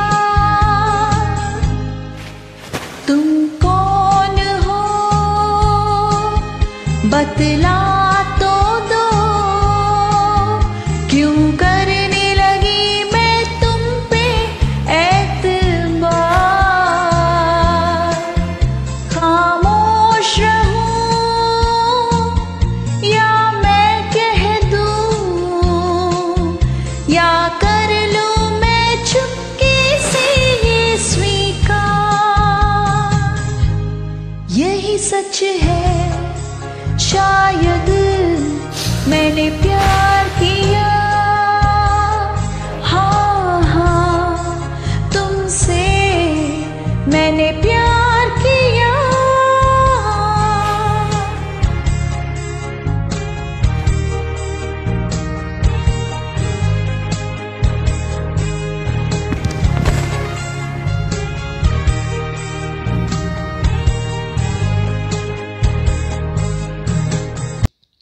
तुम कौन हो बतला तो दो, क्यों करने लगी मैं तुम पे एतबार। खामोश रहूं या मैं कह दूं, या कर लूं मैं चुपके से ये स्वीकार। यही सच है शायद मैंने प्यार किया, हाँ हाँ तुमसे मैंने प्यार किया।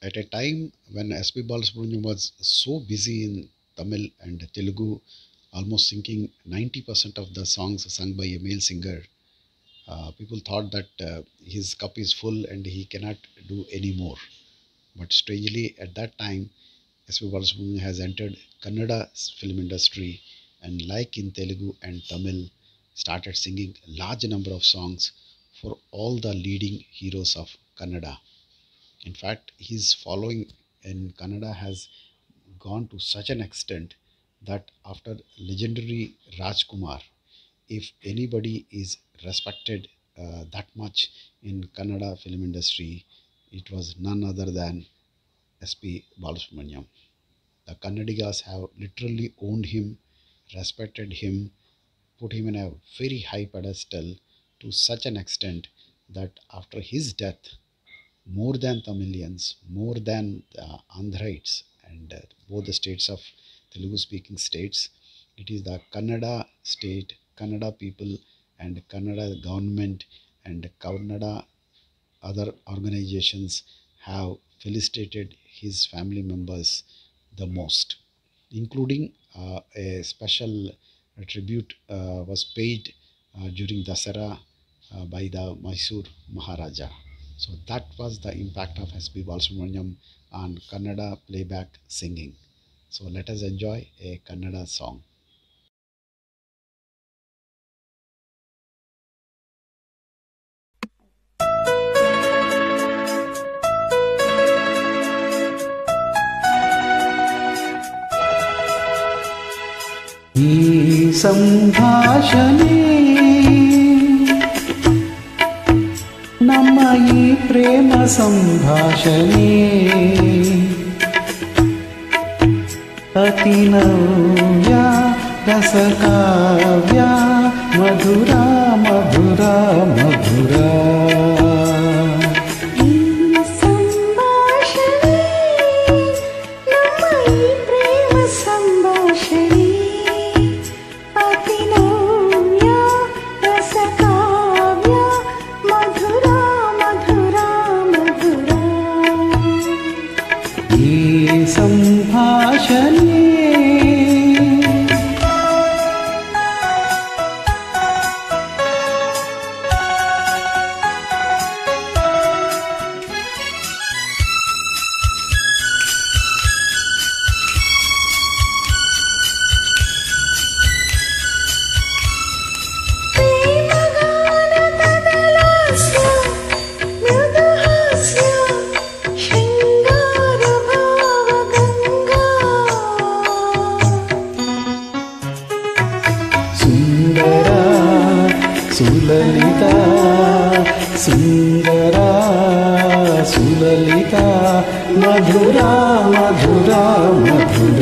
At a time when S.P. Balasubramaniam was so busy in Tamil and Telugu, almost singing 90% of the songs sung by a male singer, people thought that his cup is full and he cannot do any more. But strangely, at that time, S.P. Balasubramaniam has entered Kannada film industry, and like in Telugu and Tamil, started singing large number of songs for all the leading heroes of Kannada. In fact, his following in Kannada has gone to such an extent that after legendary Rajkumar, if anybody is respected that much in Kannada film industry, it was none other than S.P. Balasubramaniam. The Kannadigas have literally owned him, respected him, put him in a very high pedestal to such an extent that after his death, more than Tamilians, more than the Andhrites and both the states of Telugu speaking states, it is the Kannada state, Kannada people and Kannada government and Kannada other organizations have felicitated his family members the most, including a special tribute was paid during Dasara by the Mysore Maharaja. So that was the impact of S.P. Balasubramaniam on Kannada playback singing. So let us enjoy a Kannada song. ಈ ಸಂಭಾಷಣೆ ನಮ್ಮ ಈ ಪ್ರೇಮ ಪ್ರೇಮ ಸಂಭಾಷಣೆ ಅತಿ ನವ್ಯ ರಸಕಾವ್ಯ ಮಧುರ ಮಧುರ ಮಧುರ ಸಂಭಾಷಣೆ ಸುಲಲಿತಾ ಸುಂದರ ಸುಲಲಿತಾ ಮಧುರ ಮಧುರ ಮಧುರ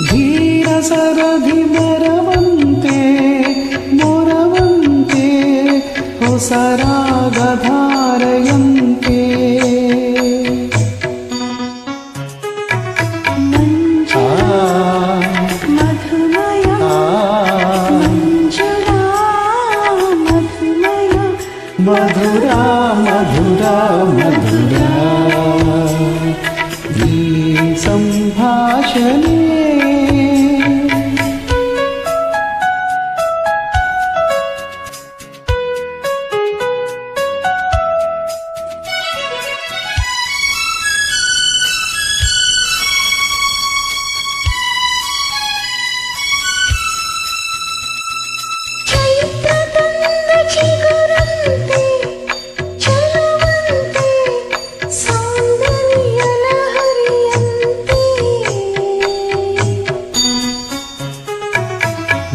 ಧೀರ ಸರದಿ ಮೊರವಂತೆ ಮೊರವಂತೆ ಹೊಸರಾಗಧಾರೆಯಂತೆ ಮಧುರ ಮಧುರ ಮಧುರ ಈ ಸಂಭಾಷಣೆ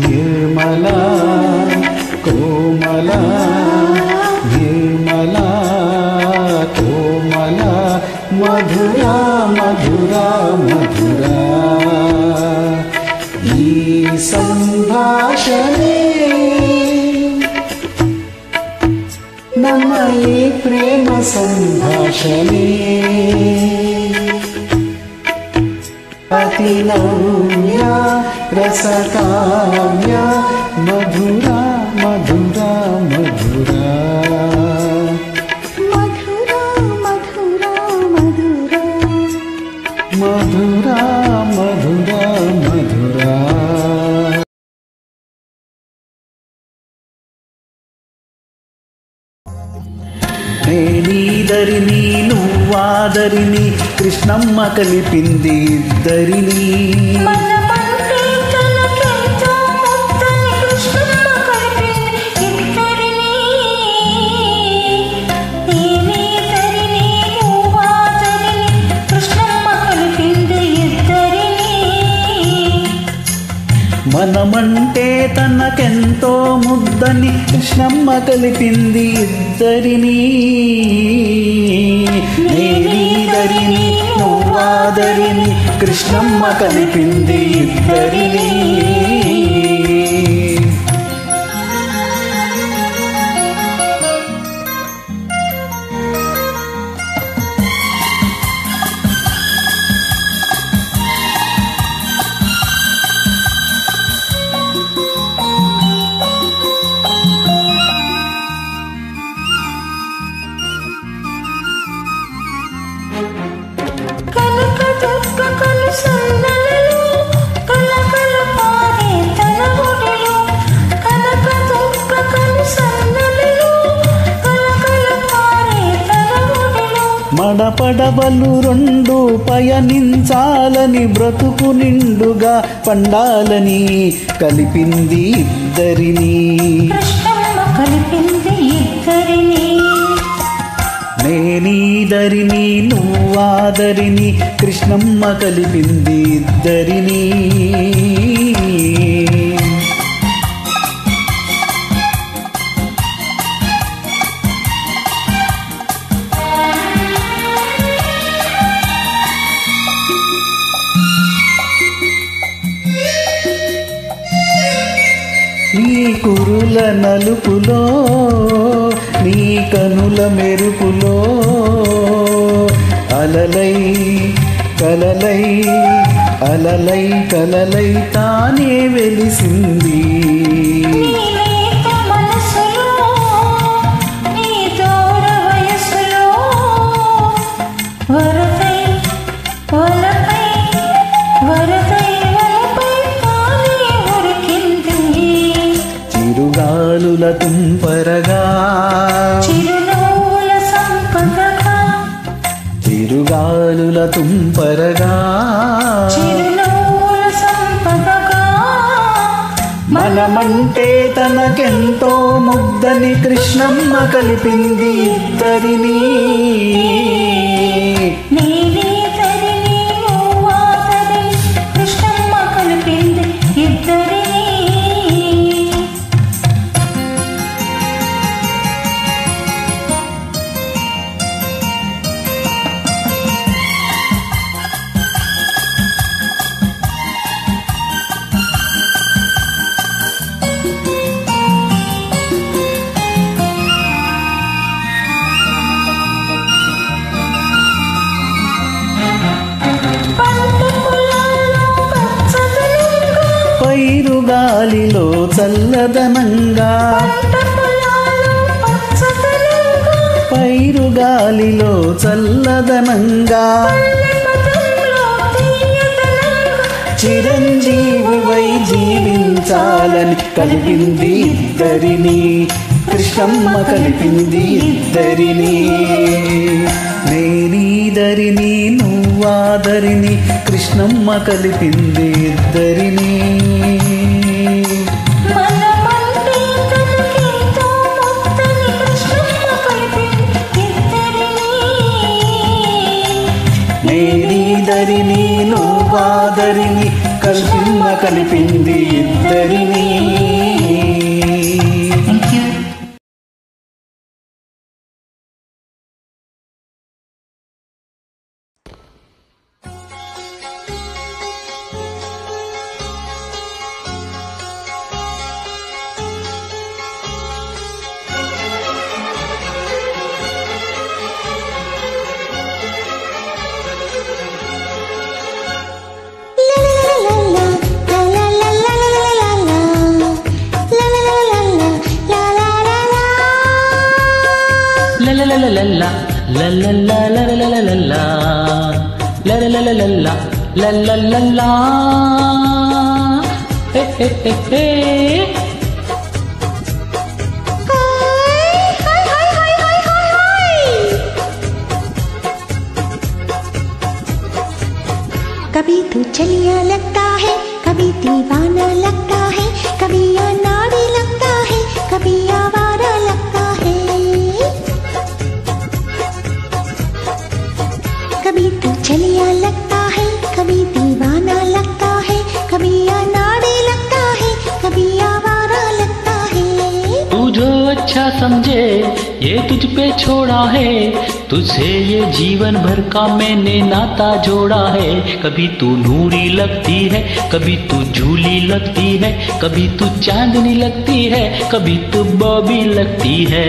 ನಿರ್ಮಲ ಕೋಮಲ ನಿರ್ಮಲ ಕೋಮಲ ಮಧುರ ಮಧುರ ಮಧುರ ಈ ಸಂಭಾಷಣೆ ನಮ್ಮ ಈ ಪ್ರೇಮ ಸಂಭಾಷಣೆ ಅತಿ ನವ್ಯ ರಸಕಾವ್ಯ ಮಧುರ ಮಧುರ ಮಧುರ ಮಧುರ ಮಧುರ ಮಧುರ ಮಧುರ ಮಧುರ ಮಧುರ నేనీదరి నీ నువ్వాదరి నీ కృష్ణమ్మ కలిపింది ఇద్దరిని మనమంటే తనకెంతో ముద్దని కృష్ణమ్మ కలిపింది ఇద్దరిని నేనీదరిని నువ్వాదరిని కృష్ణమ్మ కలిపింది ఇద్దరిని కనక కలు సందలలో కల కల పారే పడవలు రెండు పయనించాలని బ్రతుకు నిండుగా పండాలని కలిపింది ఇద్దరిని కృష్ణమ్మ కలిపింది ఇద్దరిని నేనీదరిని నువ్వాదరిని కృష్ణమ్మ కలిపింది ఇద్దరిని నీ కురుల నలుపులో నీ కనుల మెరుపులో అలలై కలలై అలలై కలలై తానే వెలిసింది నీ లేత మనసులో నీ తోడ వయసులో వరదై వలపై వరదై వలపై తానే ఉరికింది చిరుగాలుల తుంపరగా చిరునవ్వుల సంపదగా చిరుగాలుల తుంపరగా చిరునవ్వుల సంపదగా మనమంటే తనకెంతో ముద్దని కృష్ణమ్మ కలిపింది ఇద్దరిని నేనే తరిని నువ్వాతరిని కృష్ణమ్మ కలిపింది ఇద్దరిని పంట పొలాల్లో పచ్చదనంగా పైరుగాలిలో చల్లదనంగా పంట పొలాల్లో పచ్చదనంగా పైరుగాలిలో చల్లదనంగా పల్లెపదంలో తీయదనంగా చిరంజీవివై జీవించాలని కలిపింది ఇద్దరిని కృష్ణమ్మ కలిపింది ఇద్దరిని నేనీదరిని నువ్వాదరిని కృష్ణమ్మ కలిపింది ఇద్దరిని మనమంటే తనకెంతో ముద్దని కృష్ణమ్మ కలిపింది ఇద్దరిని నేనీదరిని నువ్వాదరిని కృష్ణమ్మ కలిపింది ఇద్దరిని థ్యాంక్ యూ कभी तू चलिया लगता है, कभी दीवाना लगता है, कभी अनाड़ी लगता है, कभी आवारा लगता है। कभी तू चलिया लगता है, कभी दीवाना लगता है, कभी अनाड़ी लगता है, कभी आवारा लगता है। तू जो अच्छा समझे ये तुझ पे छोड़ा है, तुझसे ये जीवन भर का मैंने नाता जोड़ा है। कभी तू नूरी लगती है, कभी तू झूली लगती है, कभी तू चांदनी लगती है, कभी तू बॉबी लगती है।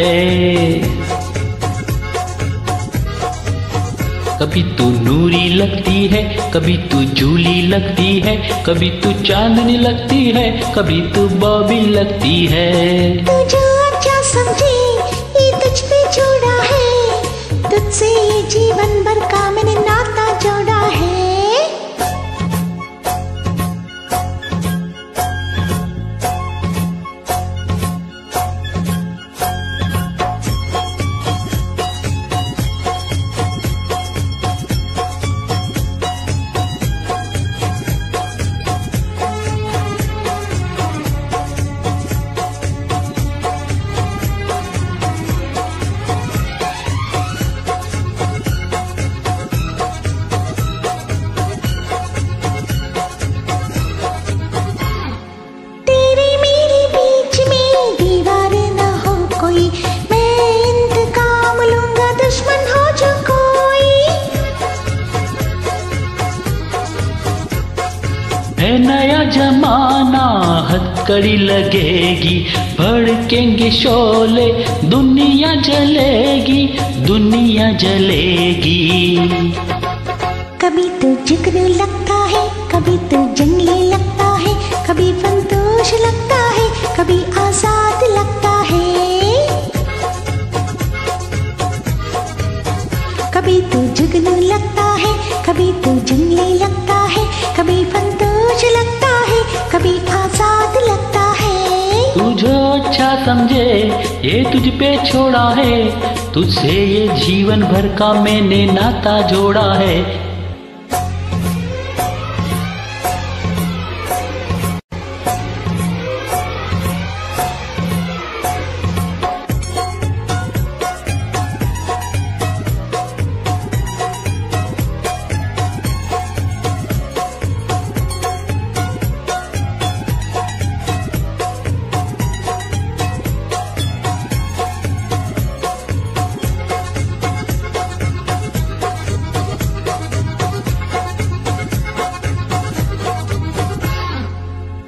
कभी तू नूरी लगती है, कभी तू झूली लगती है, कभी तू चांदनी लगती है, कभी तू बॉबी लगती है। तू जो अच्छा समझे ये तुझ पे छोड़ा है, तुझसे ये जीवन भर का मैंने नाता जोड़ा है। है नया जमाना, हथकड़ी लगेगी, भड़केंगे शोले, दुनिया जलेगी, दुनिया जलेगी। कभी तो जिक्र लगता है, कभी तो जंगली लगता है, कभी फंतोश लगता है, कभी आजाद लगता है। कभी तो जुगनू लगता है, कभी तो जंगली लगता है, कभी फंतोश लगता है, कभी आजाद लगता है। तू जो अच्छा समझे ये तुझ पे छोड़ा है, तुझसे ये जीवन भर का मैंने नाता जोड़ा है।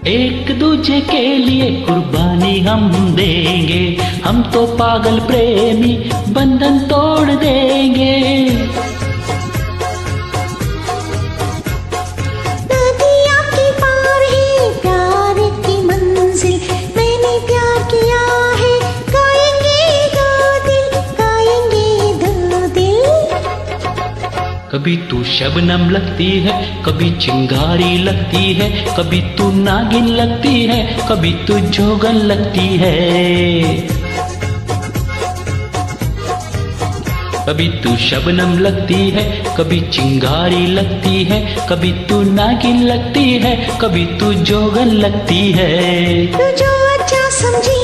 एक दूजे के लिए कुर्बानी हम देंगे, हम तो पागल प्रेमी बंधन तोड़ देंगे। नदिया के पार है प्यार की मंजिल, मैंने प्यार किया है, गाएंगे दो दिल, गाएंगे दो दिल। कभी तू शबनम लगती है, कभी चिंगारी लगती है, कभी तू नागिन लगती है, कभी तू जोगन लगती है। कभी तू शबनम लगती है, कभी चिंगारी लगती है, कभी तू नागिन लगती है, कभी तू जोगन लगती है। तू जो अच्छा समझी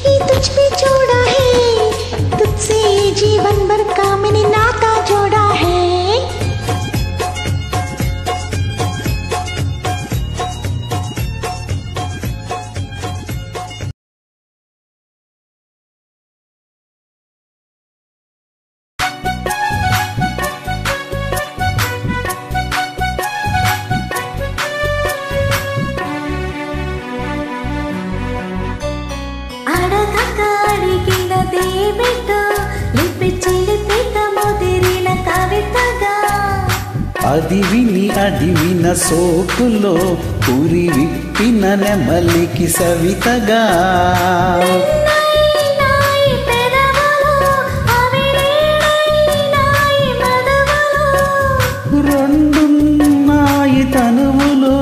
ये तुझ पे छोड़ा है, तुझसे जीवन भर का मैंने नाता जोड़ा है। అడివిన సోకులో పూరి విప్పిన నెమలికి సవితగా రెండున్నాయి తనువులు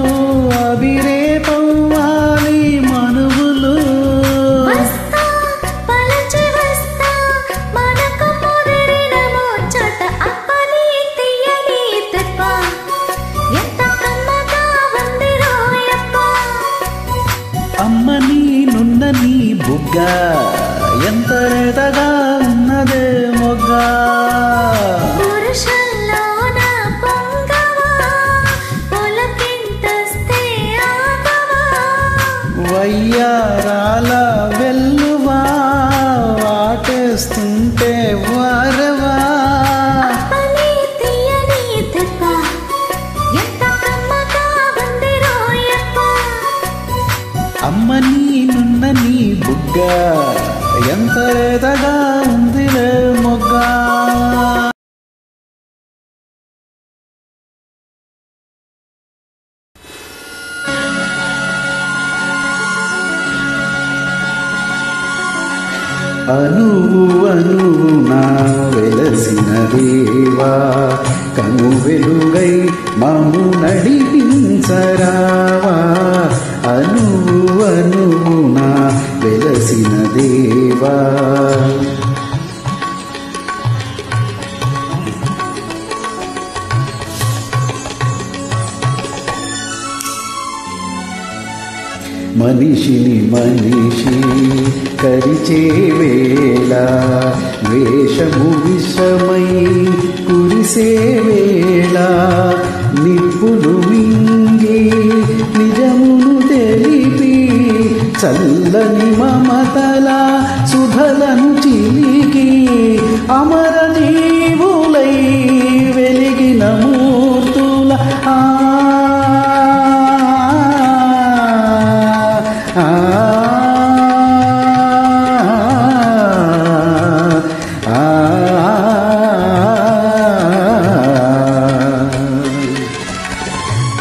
అవిరే పవ్వాలి మనువులు. అమ్మ నీనున్న నీ బుగ్గ ఎంత రేతగా ఉన్నదే మొగ్గ. వయ్యారాల వెల్లువా వాటేస్తుంటే వారవా. అమ్మ నీనున్న నీ బుగ్గ ఎంత రేతగా ఉందిలే మొగ్గ. అనువు అనువున వెలసిన దేవా కను వెలుగై మము నడిపించరావా. అనువు అనువున వెలసిన దేవా మనిషిని మనిషి కరిచే వేళ వేషము విషమై కురిసే వేళ నిప్పులు మింగి నిజమును తెలిపి చల్లని మమతల సుధలను చిలికి అమర జీవులై వెలిగిన మూర్తుల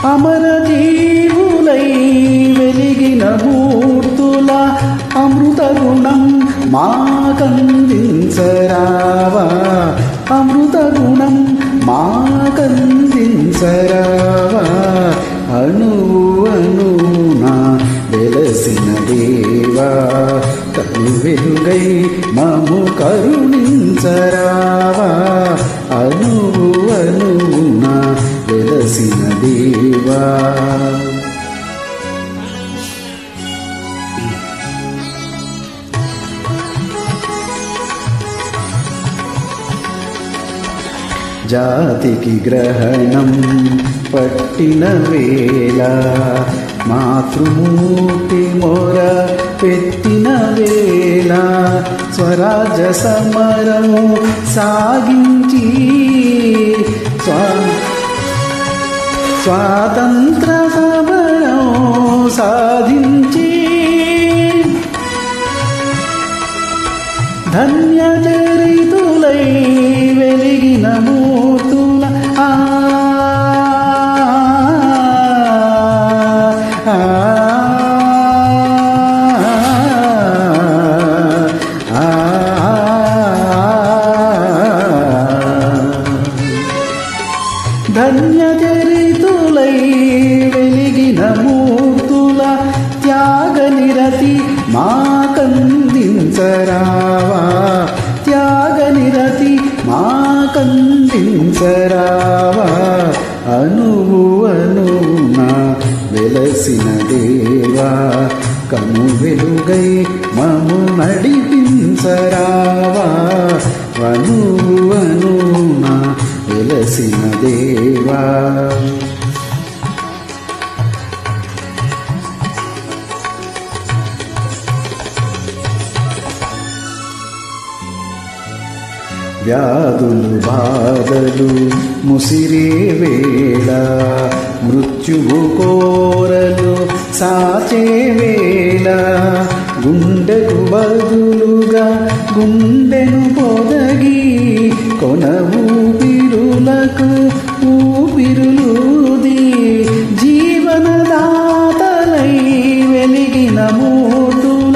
అమర జీవులై వెలిగిన మూర్తుల అమృత గుణం మాకందించరావా, అమృత గుణం మాకందించరావా. అణువు అణువున వెలసిన దేవా, కను వెలుగై మము కరుణించరావా. అణువు అణువున వెలసిన దేవా. జాతికి గ్రహణం పట్టిన వేళ, మాతృమూర్తి మొర పెట్టిన వేళ, స్వరాజ్య సమరం సాగించి స్వాతంత్ర సమరం సాధించి ధన్య చరితులై వెలిగిన మూర్తుల ధన్య చరితులై వెలిగిన మూర్తుల త్యాగ నిరతి మాకందించరావా, త్యాగ నిరతి మాకందించరావా. అణువు అణువున వెలసిన దేవా, కను వెలుగై మము నడిపించరావా. అణువు అణువున వెలసిన దేవా. వ్యాధులు బాధలు ముసిరే వేళ, మృత్యువు కోరలు సాచే వేళ, గుండెకు బదులుగా గుండెను పొదగి కొన ఊపిరులకు ఊపిరులుది, జీవనదాతలై వెలిగిన మూర్తుల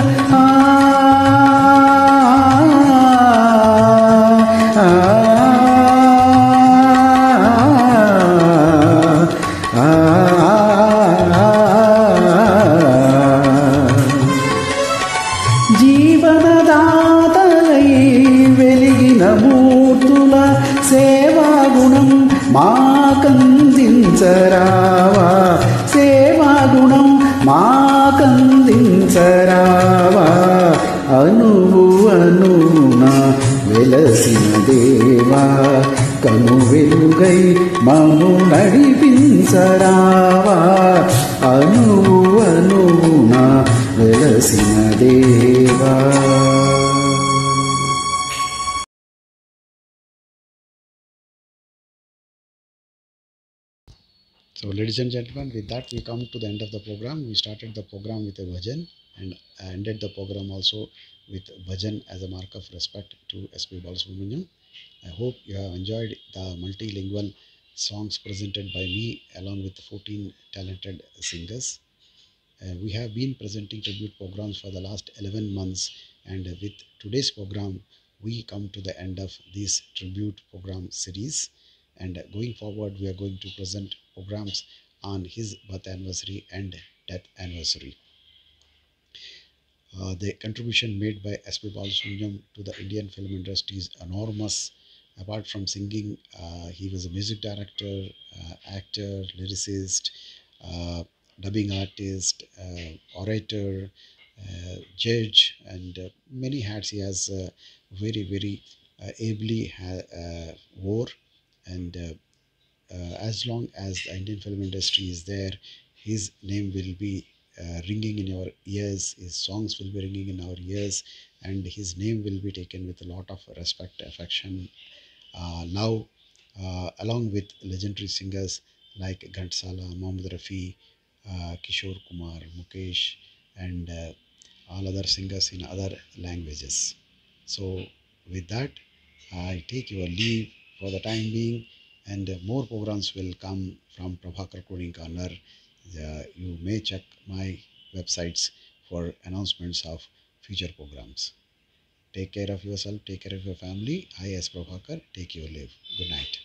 జీవనదాతలై వెలిగిన మూర్తుల సేవాగుణం మాకందించరావా, సేవాగుణం మాకందించరావా. అణువు అణువున వెలసిన దేవా, కను వెలుగై మము నడిపించరావా. అణువు అణువున వెలసిన దేవా. So, ladies and gentlemen, with that we come to the end of the program. We started the program with a bhajan and ended the program also with bhajan as a mark of respect to SP Balasubramaniam. I hope you have enjoyed the multilingual songs presented by me along with 14 talented singers. We have been presenting tribute programs for the last 11 months, and with today's program we come to the end of this tribute program series. And going forward, we are going to present programs on his birth anniversary and death anniversary. The contribution made by SP Balasubramaniam to the Indian film industry is enormous. Apart from singing, he was a music director, actor, lyricist, dubbing artist, orator, judge, and many hats he has very ably wore. And as long as the Indian film industry is there, his name will be ringing in your ears, his songs will be ringing in our ears, and his name will be taken with a lot of respect, affection, love, along with legendary singers like Ghansala, Mohammad Rafi, Kishore Kumar, Mukesh, and all other singers in other languages. So with that, I take your leave for the time being. and more programs will come from Prabhakar Cooling Corner. You may check my websites for announcements of future programs. Take care of yourself, take care of your family. I, as Prabhakar, take your leave. Good night.